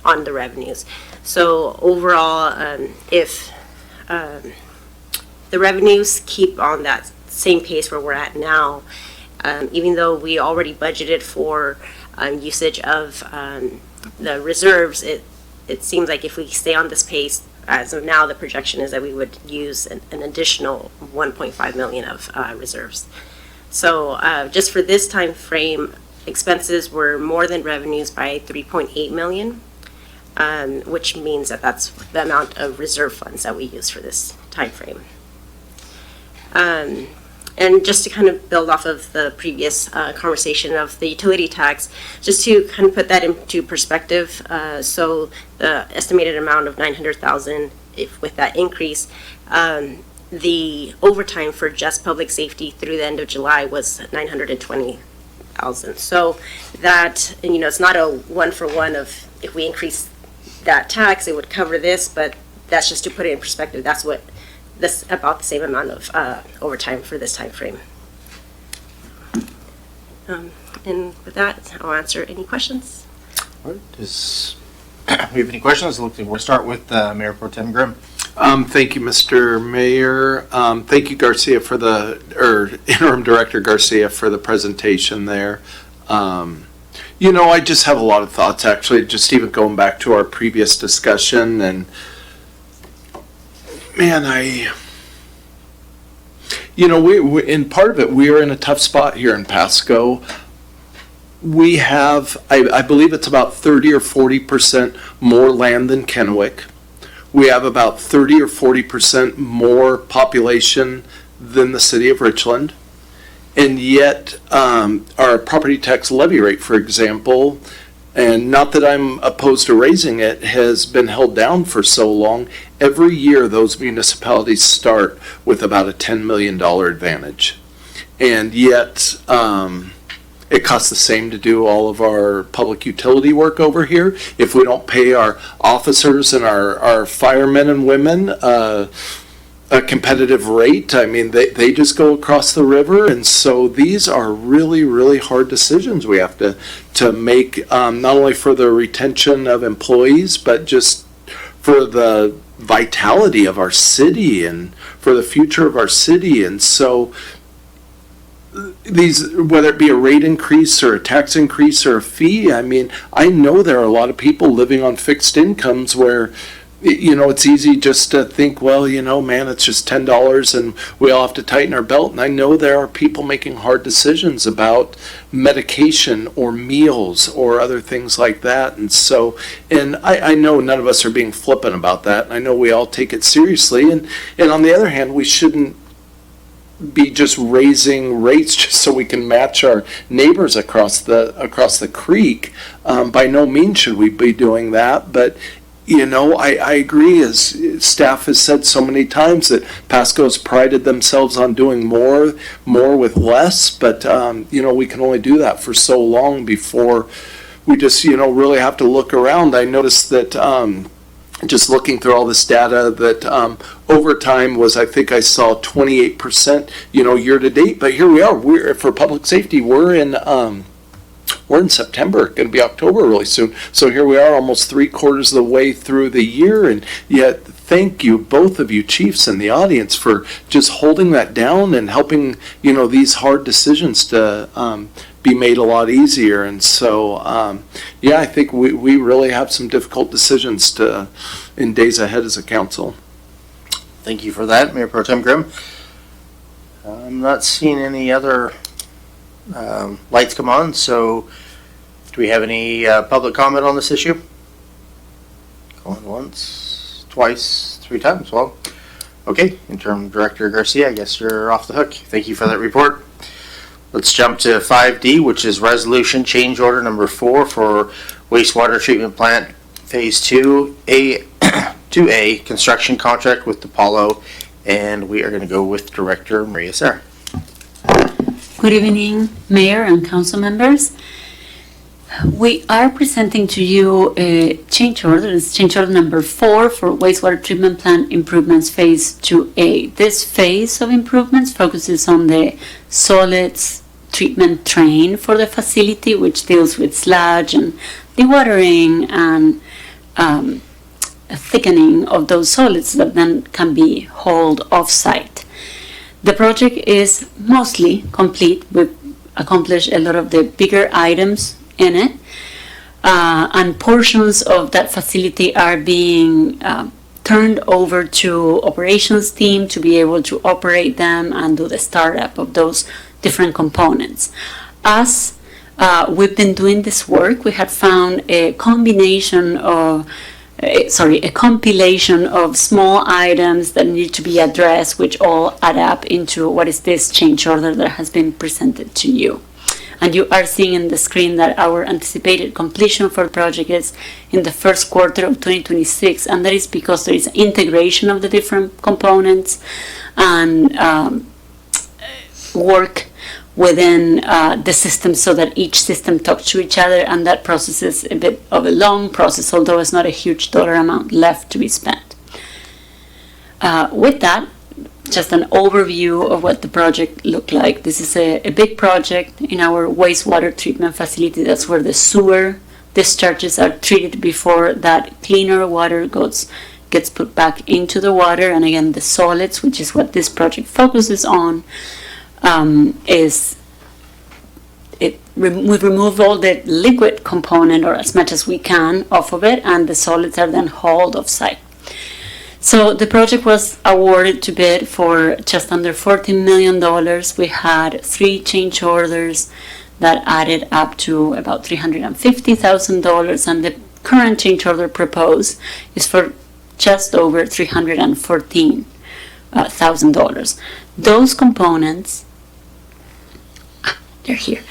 on the revenues. So overall, if the revenues keep on that same pace where we're at now, even though we already budgeted for usage of the reserves, it seems like if we stay on this pace, as of now, the projection is that we would use an additional 1.5 million of reserves. So just for this time frame, expenses were more than revenues by 3.8 million, which means that that's the amount of reserve funds that we use for this time frame. And just to kind of build off of the previous conversation of the utility tax, just to kind of put that into perspective, so the estimated amount of 900,000, if with that increase, the overtime for just public safety through the end of July was 920,000. So that, and it's not a one-for-one of if we increase that tax, it would cover this, but that's just to put it in perspective. That's what this about the same amount of overtime for this time frame. And with that, I'll answer any questions. All right. Does we have any questions? We'll start with Mayor Pro Tem Grimm. Thank you, Mr. Mayor. Thank you, Garcia, Interim Director Garcia, for the presentation there. I just have a lot of thoughts, actually, just even going back to our previous discussion. And, man, in part of it, we are in a tough spot here in Pasco. We have, I believe it's about 30 or 40% more land than Kennewick. We have about 30 or 40% more population than the city of Richland. And yet, our property tax levy rate, for example, and not that I'm opposed to raising it, has been held down for so long. Every year, those municipalities start with about a $10 million advantage. And yet, it costs the same to do all of our public utility work over here. If we don't pay our officers and our firemen and women a competitive rate, I mean, they just go across the river. And so these are really, really hard decisions we have to make, not only for the retention of employees, but just for the vitality of our city and for the future of our city. And so these, whether it be a rate increase or a tax increase or a fee, I mean, I know there are a lot of people living on fixed incomes where, it's easy just to think, well, man, it's just $10 and we all have to tighten our belt. And I know there are people making hard decisions about medication or meals or other things like that. And so, and I know none of us are being flippant about that. I know we all take it seriously. And on the other hand, we shouldn't be just raising rates just so we can match our neighbors across the creek. By no means should we be doing that. But I agree, as staff has said so many times, that Pasco's prided themselves on doing more with less, but, we can only do that for so long before we just, really have to look around. I noticed that, just looking through all this data, that overtime was, I think I saw 28%, year to date, but here we are, for public safety, we're in September, going to be October really soon. So here we are, almost 3/4 of the way through the year, and yet thank you, both of you chiefs in the audience, for just holding that down and helping, these hard decisions to be made a lot easier. And so, I think we really have some difficult decisions in days ahead as a council. Thank you for that, Mayor Pro Tem Grimm. I'm not seeing any other lights come on, so do we have any public comment on this issue? Going once, twice, 3 times. Well, okay, Interim Director Garcia, I guess you're off the hook. Thank you for that report. Let's jump to 5D, which is resolution change order number 4 for wastewater treatment plant phase 2A construction contract with Apollo, and we are going to go with Director Maria Serra. Good evening, Mayor and council members. We are presenting to you a change order. It's change order number 4 for wastewater treatment plant improvements phase 2A. This phase of improvements focuses on the solids treatment train for the facility, which deals with sludge and dewatering and thickening of those solids that then can be hauled off-site. The project is mostly complete. We've accomplished a lot of the bigger items in it, and portions of that facility are being turned over to operations team to be able to operate them and do the startup of those different components. As we've been doing this work, we have found a combination of a compilation of small items that need to be addressed, which all add up into what is this change order that has been presented to you. And you are seeing in the screen that our anticipated completion for the project is in the first quarter of 2026, and that is because there is integration of the different components and work within the system so that each system talks to each other, and that process is a bit of a long process, although it's not a huge dollar amount left to be spent. With that, just an overview of what the project looked like. This is a big project in our wastewater treatment facility. That's where the sewer discharges are treated before that cleaner water gets put back into the water. And again, the solids, which is what this project focuses on, we remove all the liquid component, or as much as we can, off of it, and the solids are then hauled off-site. So the project was awarded to bid for just under $14 million. We had 3 change orders that added up to about $350,000, and the current change order proposed is for just over $314,000. Those components, they're here.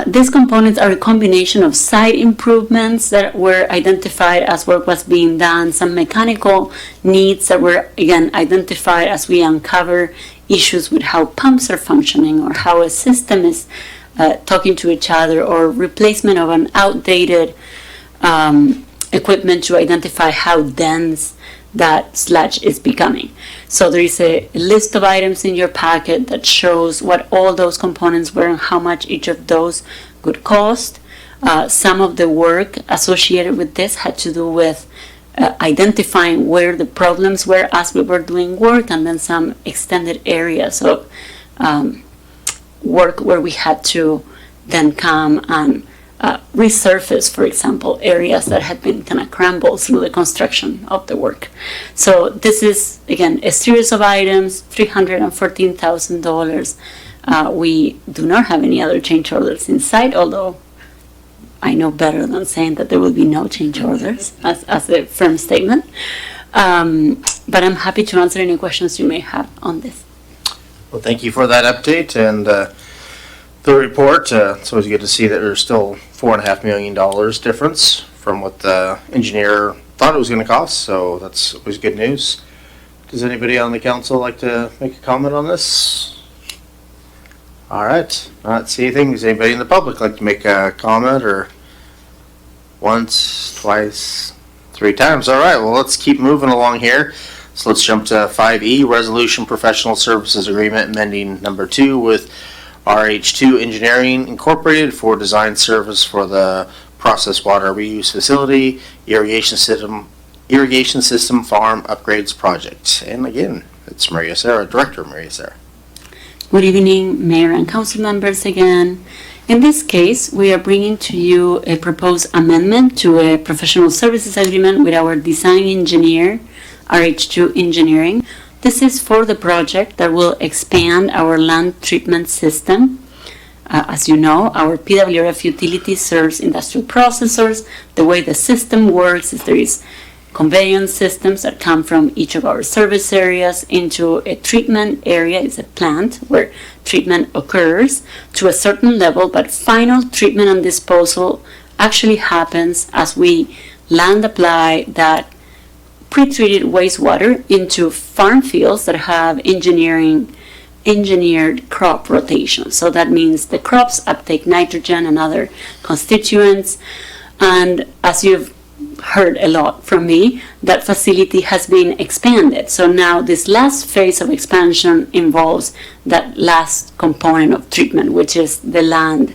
These components are a combination of site improvements that were identified as work was being done, some mechanical needs that were, again, identified as we uncover issues with how pumps are functioning or how a system is talking to each other, or replacement of an outdated equipment to identify how dense that sludge is becoming. So there is a list of items in your packet that shows what all those components were and how much each of those could cost. Some of the work associated with this had to do with identifying where the problems were as we were doing work, and then some extended areas of work where we had to then come and resurface, for example, areas that had been kind of crumbled through the construction of the work. So this is, again, a series of items, $314,000. We do not have any other change orders in sight, although I know better than saying that there will be no change orders as a firm statement. But I'm happy to answer any questions you may have on this. Well, thank you for that update and the report. It's always good to see that there's still $4.5 million difference from what the engineer thought it was going to cost, so that's always good news. Does anybody on the council like to make a comment on this? All right, not see anything. Does anybody in the public like to make a comment, or once, twice, 3 times? All right, well, let's keep moving along here. So let's jump to 5E, Resolution Professional Services Agreement amending number 2 with RH2 Engineering Incorporated for design service for the process water reuse facility irrigation system farm upgrades project. And again, it's Maria Sarah, Director Maria Sarah. Good evening, Mayor and Council members again. In this case, we are bringing to you a proposed amendment to a professional services agreement with our design engineer, RH2 Engineering. This is for the project that will expand our land treatment system. As you know, our PWRF utility serves industrial processors. The way the system works is there is conveyance systems that come from each of our service areas into a treatment area. It's a plant where treatment occurs to a certain level, but final treatment and disposal actually happens as we land apply that pre-treated wastewater into farm fields that have engineered crop rotation. So that means the crops uptake nitrogen and other constituents. And as you've heard a lot from me, that facility has been expanded. So now this last phase of expansion involves that last component of treatment, which is the land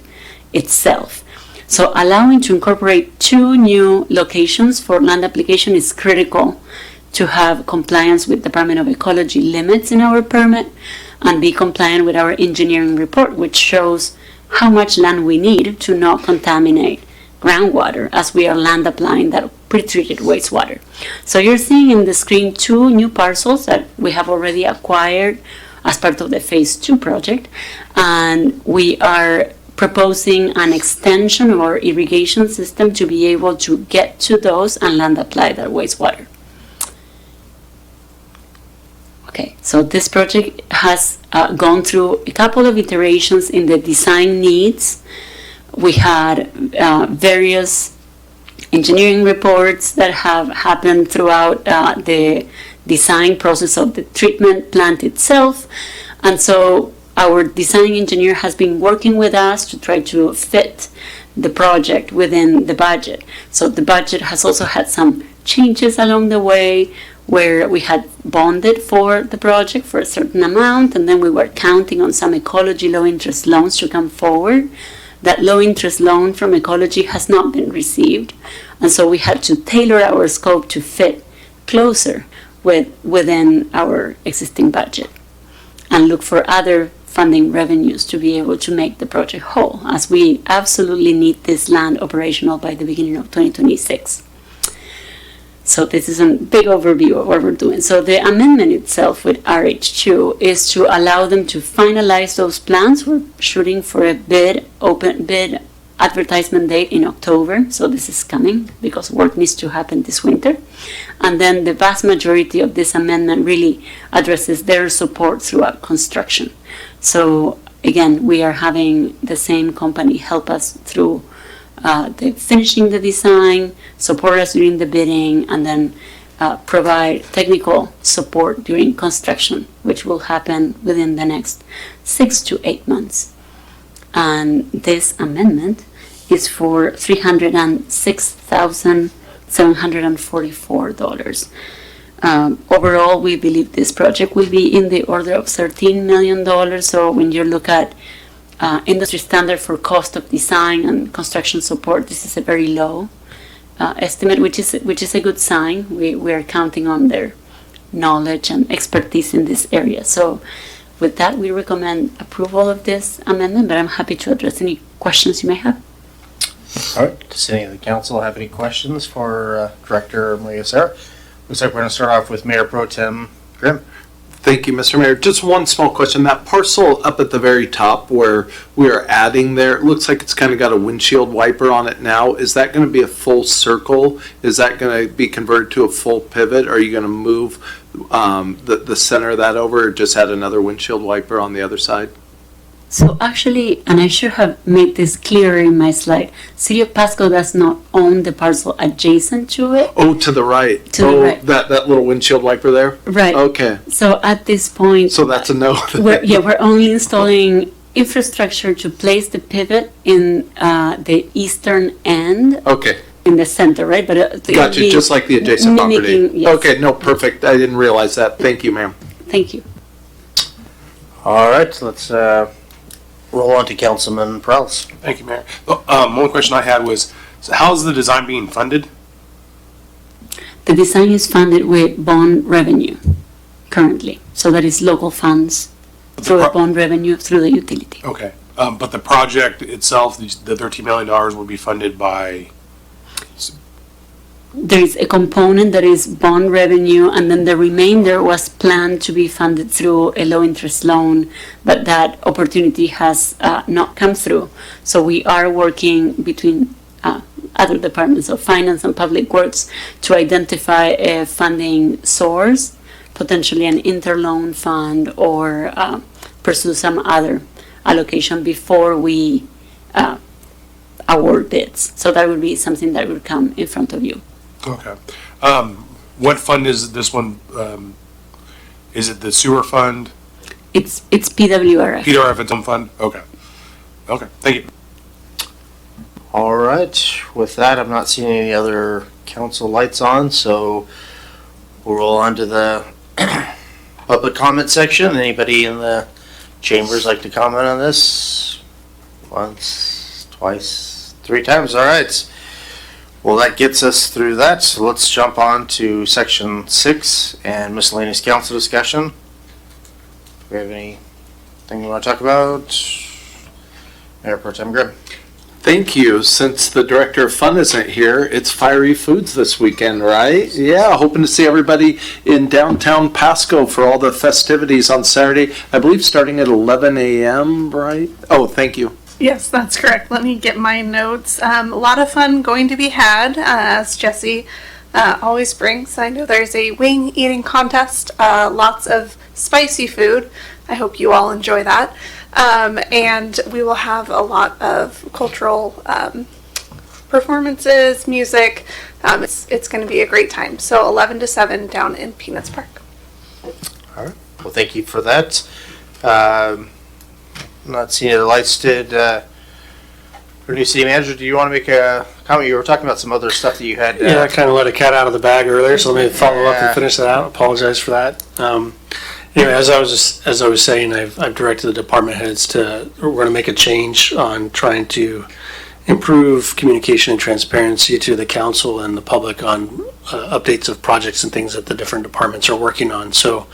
itself. So allowing to incorporate 2 new locations for land application is critical to have compliance with Department of Ecology limits in our permit and be compliant with our engineering report, which shows how much land we need to not contaminate groundwater as we are land applying that pre-treated wastewater. So you're seeing in the screen 2 new parcels that we have already acquired as part of the phase 2 project, and we are proposing an extension or irrigation system to be able to get to those and land apply that wastewater. Okay, so this project has gone through a couple of iterations in the design needs. We had various engineering reports that have happened throughout the design process of the treatment plant itself. And so our design engineer has been working with us to try to fit the project within the budget. So the budget has also had some changes along the way, where we had bonded for the project for a certain amount, and then we were counting on some ecology low-interest loans to come forward. That low-interest loan from ecology has not been received, and so we had to tailor our scope to fit closer within our existing budget and look for other funding revenues to be able to make the project whole, as we absolutely need this land operational by the beginning of 2026. So this is a big overview of what we're doing. So the amendment itself with RH2 is to allow them to finalize those plans. We're shooting for a open bid advertisement date in October. So this is coming because work needs to happen this winter. And then the vast majority of this amendment really addresses their support throughout construction. So again, we are having the same company help us through the finishing the design, support us during the bidding, and then provide technical support during construction, which will happen within the next 6 to 8 months. And this amendment is for $306,744. Overall, we believe this project will be in the order of $13 million. So when you look at industry standard for cost of design and construction support, this is a very low estimate, which is a good sign. We are counting on their knowledge and expertise in this area. So with that, we recommend approval of this amendment, but I'm happy to address any questions you may have. All right, does any of the council have any questions for Director Maria Serra? Looks like we're going to start off with Mayor Pro Tem Grimm. Thank you, Mr. Mayor. Just one small question. That parcel up at the very top where we are adding there, it looks like it's kind of got a windshield wiper on it now. Is that going to be a full circle? Is that going to be converted to a full pivot? Are you going to move the center of that over, or just add another windshield wiper on the other side? So actually, and I should have made this clearer in my slide, City of Pasco does not own the parcel adjacent to it. Oh, to the right. To the right. That little windshield wiper there? Right. Okay. So at this point, So that's a no. we're only installing infrastructure to place the pivot in the eastern end Okay. in the center, right? But it will Gotcha, be just like the adjacent property. mimicking- yes. Okay, no, perfect. I didn't realize that. Thank you, ma'am. Thank you. All right, let's roll on to Councilman Prowse. Thank you, Mayor. One question I had was, so how's the design being funded? The design is funded with bond revenue currently. So that is local funds through a bond revenue through the utility. Okay, but the project itself, the $13 million will be funded by, There is a component that is bond revenue, and then the remainder was planned to be funded through a low-interest loan, but that opportunity has not come through. So we are working between other departments of finance and public works to identify a funding source, potentially an interloan fund, or pursue some other allocation before we award bids. So that would be something that would come in front of you. okay. What fund is this one? Is it the sewer fund? It's PWRF. PWRF, its own fund? Okay. Okay, thank you. All right, with that, I'm not seeing any other council lights on, so we'll roll on to the public comment section. Anybody in the chambers like to comment on this? Once, twice, 3 times, all right. Well, that gets us through that, so let's jump on to section 6 and miscellaneous council discussion. Do we have anything you want to talk about? Mayor Pro Tem Grimm. Thank you. Since the Director of Fun isn't here, it's Fiery Foods this weekend, right? Yeah, hoping to see everybody in downtown Pasco for all the festivities on Saturday. I believe starting at 11 a.m., right? Oh, thank you. Yes, that's correct. Let me get my notes. A lot of fun going to be had, as Jesse always brings. I know there's a wing eating contest, lots of spicy food. I hope you all enjoy that. And we will have a lot of cultural performances, music. It's going to be a great time. So 11 to 7 down in Peanuts Park. All right. Well, thank you for that. Not seeing the lights. Did our new city manager, do you want to make a comment? You were talking about some other stuff that you had. Yeah, I kind of let a cat out of the bag earlier, so let me follow up and finish that out. Apologize for that. Anyway, as I was saying, I've directed the department heads we're going to make a change on trying to improve communication and transparency to the council and the public on updates of projects and things that the different departments are working on. So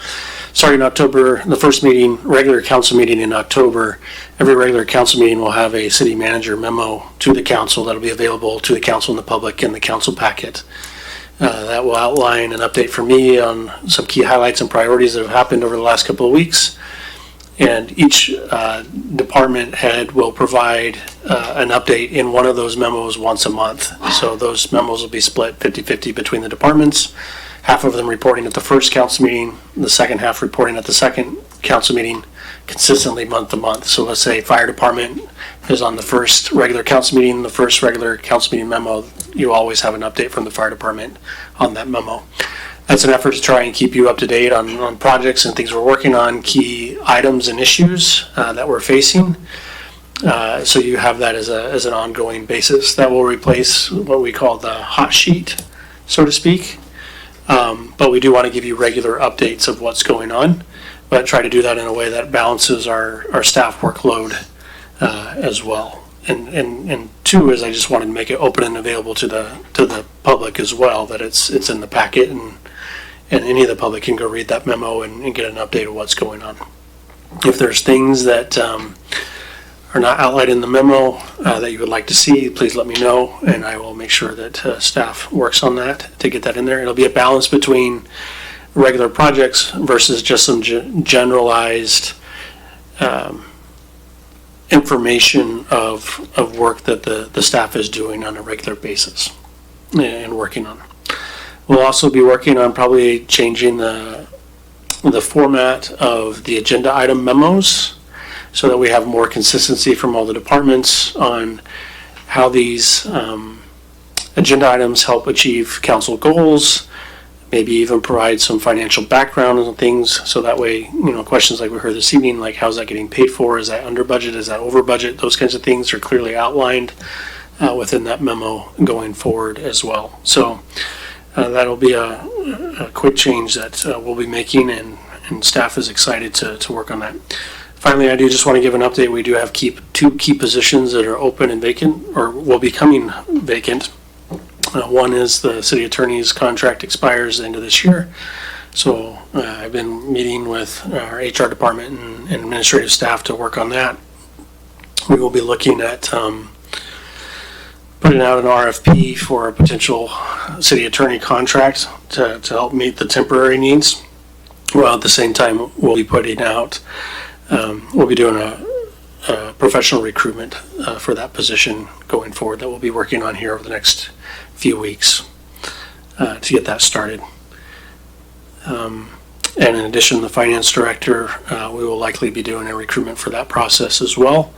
starting October, the first meeting, regular council meeting in October, every regular council meeting will have a city manager memo to the council that'll be available to the council and the public in the council packet. That will outline an update from me on some key highlights and priorities that have happened over the last couple of weeks. And each department head will provide an update in one of those memos once a month. So those memos will be split 50-50 between the departments, half of them reporting at the first council meeting, the second half reporting at the second council meeting, consistently month to month. So let's say fire department is on the first regular council meeting, the first regular council meeting memo, you always have an update from the fire department on that memo. That's an effort to try and keep you up to date on projects and things we're working on, key items and issues that we're facing. So you have that as an ongoing basis. That will replace what we call the hot sheet, so to speak. But we do want to give you regular updates of what's going on, but try to do that in a way that balances our staff workload as well. And two is I just wanted to make it open and available to the public as well, that it's in the packet and any of the public can go read that memo and get an update of what's going on. If there's things that are not outlined in the memo that you would like to see, please let me know, and I will make sure that staff works on that to get that in there. It'll be a balance between regular projects versus just some generalized information of work that the staff is doing on a regular basis and working on. We'll also be working on probably changing the format of the agenda item memos so that we have more consistency from all the departments on how these agenda items help achieve council goals, maybe even provide some financial background on things, so that way, questions like we heard this evening, like how's that getting paid for, is that under budget, is that over budget, those kinds of things are clearly outlined within that memo going forward as well. So that'll be a quick change that we'll be making, and staff is excited to work on that. Finally, I do just want to give an update. We do have two key positions that are open and vacant, or will be coming vacant. One is the city attorney's contract expires the end of this year. So I've been meeting with our HR department and administrative staff to work on that. We will be looking at putting out an RFP for a potential city attorney contract to help meet the temporary needs. Well, at the same time, we'll be putting out, we'll be doing a professional recruitment for that position going forward that we'll be working on here over the next few weeks to get that started. And in addition, the finance director, we will likely be doing a recruitment for that process as well.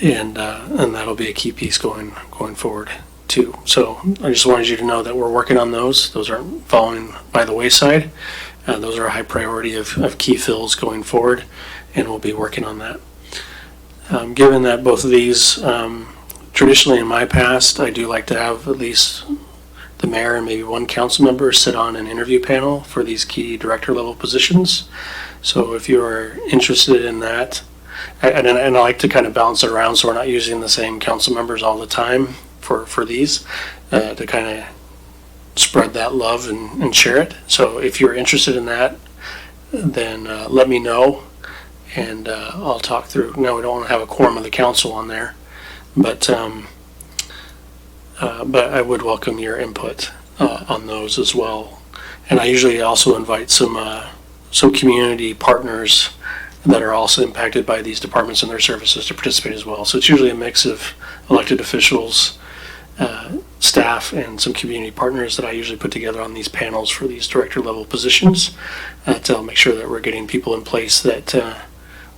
And that'll be a key piece going forward too. So I just wanted you to know that we're working on those. Those aren't falling by the wayside. Those are a high priority of key fills going forward, and we'll be working on that. Given that both of these, traditionally in my past, I do like to have at least the mayor and maybe one council member sit on an interview panel for these key director level positions. So if you are interested in that, and I like to kind of balance it around so we're not using the same council members all the time for these, to kind of spread that love and share it. So if you're interested in that, then let me know, and I'll talk through. No, we don't want to have a quorum of the council on there, but I would welcome your input on those as well. And I usually also invite some community partners that are also impacted by these departments and their services to participate as well. So it's usually a mix of elected officials, staff, and some community partners that I usually put together on these panels for these director level positions to make sure that we're getting people in place that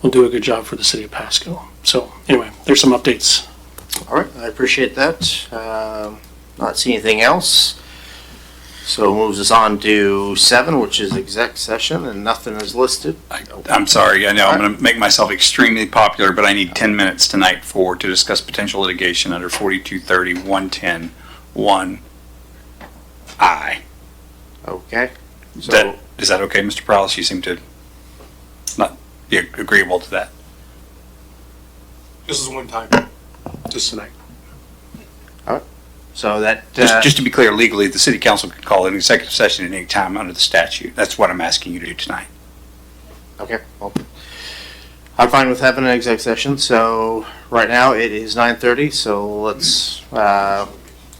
will do a good job for the city of Pasco. So anyway, there's some updates. All right, I appreciate that. Not seeing anything else. So moves us on to 7, which is exec session, and nothing is listed. I'm sorry, I know I'm going to make myself extremely popular, but I need 10 minutes tonight to discuss potential litigation under 4230 110 1I. Okay. Is that okay, Mr. Prowlis? You seem to not be agreeable to that. This is one time, just tonight. So that, Just to be clear, legally, the city council can call an executive session at any time under the statute. That's what I'm asking you to do tonight. okay, well, I'm fine with having an exec session. So right now it is 9:30, so let's,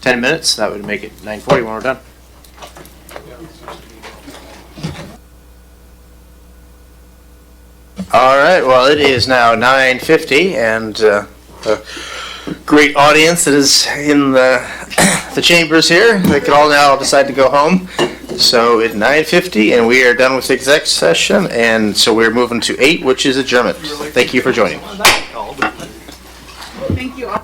10 minutes, that would make it 9:40 when we're done. All right, well, it is now 9:50, and a great audience that is in the chambers here. They can all now decide to go home. So it's 9:50, and we are done with the exec session, and so we're moving to 8, which is adjournment. Thank you for joining. Thank you all.